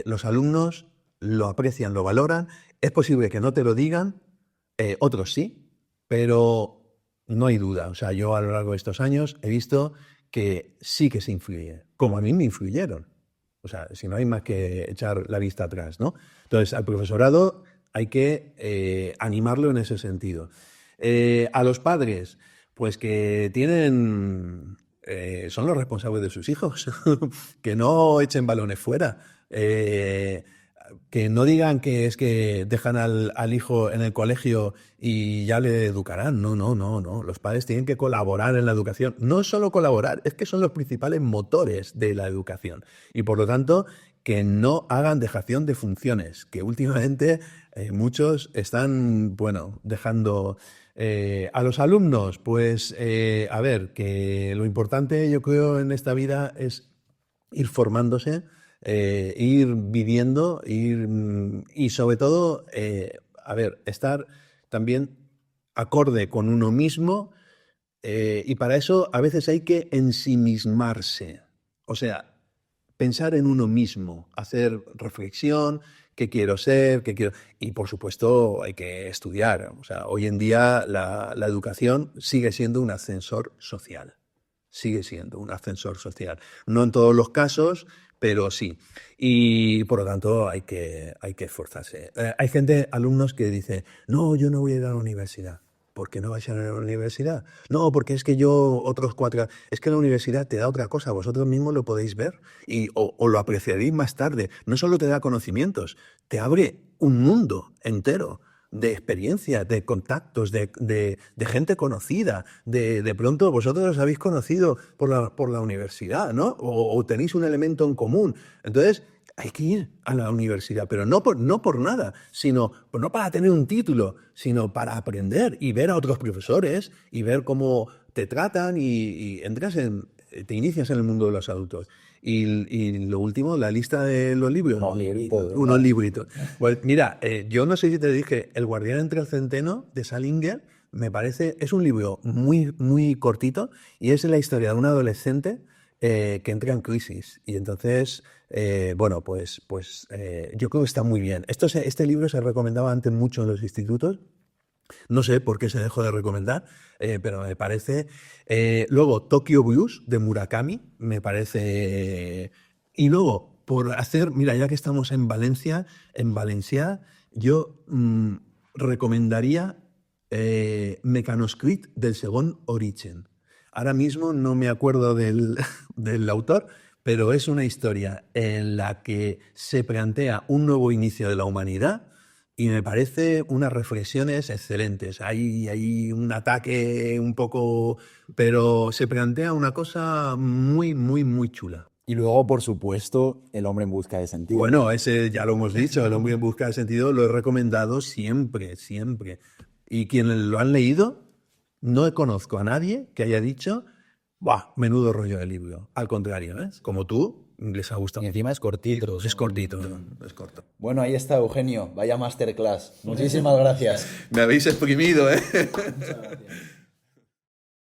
los alumnos lo aprecian, lo valoran. Es posible que no te lo digan, otros sí, pero no hay duda. O sea, yo a lo largo de estos años he visto que sí que se influye, como a mí me influyeron. O sea, si no hay más que echar la vista atrás, ¿no? Entonces, al profesorado hay que animarlo en ese sentido. A los padres, pues que son los responsables de sus hijos, que no echen balones fuera, que no digan que es que dejan al hijo en el colegio y ya le educarán. No. Los padres tienen que colaborar en la educación. No solo colaborar, es que son los principales motores de la educación. Y por lo tanto, que no hagan dejación de funciones, que últimamente muchos están, dejando... a los alumnos, pues, a ver, que lo importante yo creo en esta vida es ir formándose, ir viviendo, y sobre todo, estar también acorde con uno mismo, y para eso a veces hay que ensimismarse, o sea, pensar en uno mismo, hacer reflexión, qué quiero ser, y por supuesto hay que estudiar. O sea, hoy en día la educación sigue siendo un ascensor social. No en todos los casos, pero sí. Y por lo tanto hay que esforzarse. Hay alumnos que dicen, no, yo no voy a ir a la universidad. ¿Por qué no vais a la universidad? No, porque es que otros 4... Es que la universidad te da otra cosa, vosotros mismos lo podéis ver o lo apreciaréis más tarde. No solo te da conocimientos, te abre un mundo entero de experiencias, de contactos, de gente conocida. De pronto vosotros os habéis conocido por la universidad, ¿no? O tenéis un elemento en común. Entonces, hay que ir a la universidad, pero no por nada, sino no para tener un título, sino para aprender y ver a otros profesores y ver cómo te tratan y te inicias en el mundo de los adultos. Y lo último, la lista de los libros. Unos libritos. Pues mira, yo no sé si te dije, El guardián entre el centeno, de Salinger, me parece, es un libro muy, muy cortito y es la historia de un adolescente que entra en crisis. Y entonces, yo creo que está muy bien. Este libro se recomendaba antes mucho en los institutos. No sé por qué se dejó de recomendar, pero me parece... luego, Tokyo Blues, de Murakami, me parece... Y luego, mira, ya que estamos en Valencia, yo recomendaría Mecanoscrit, del Segón Origen. Ahora mismo no me acuerdo del autor, pero es una historia en la que se plantea un nuevo inicio de la humanidad y me parece unas reflexiones excelentes. Hay un ataque un poco, pero se plantea una cosa muy, muy, muy chula. Y luego, por supuesto, El hombre en busca de sentido. Bueno, ese ya lo hemos dicho, El hombre en busca de sentido, lo he recomendado siempre, siempre. Y quienes lo han leído, no conozco a nadie que haya dicho, ¡buah, menudo rollo de libro! Al contrario, ¿eh? Como tú, les ha gustado. Y encima es cortito. Es cortito, es corto. Bueno, ahí está Eugenio. Vaya masterclass. Muchísimas gracias. Me habéis exprimido, ¿eh? Muchas gracias.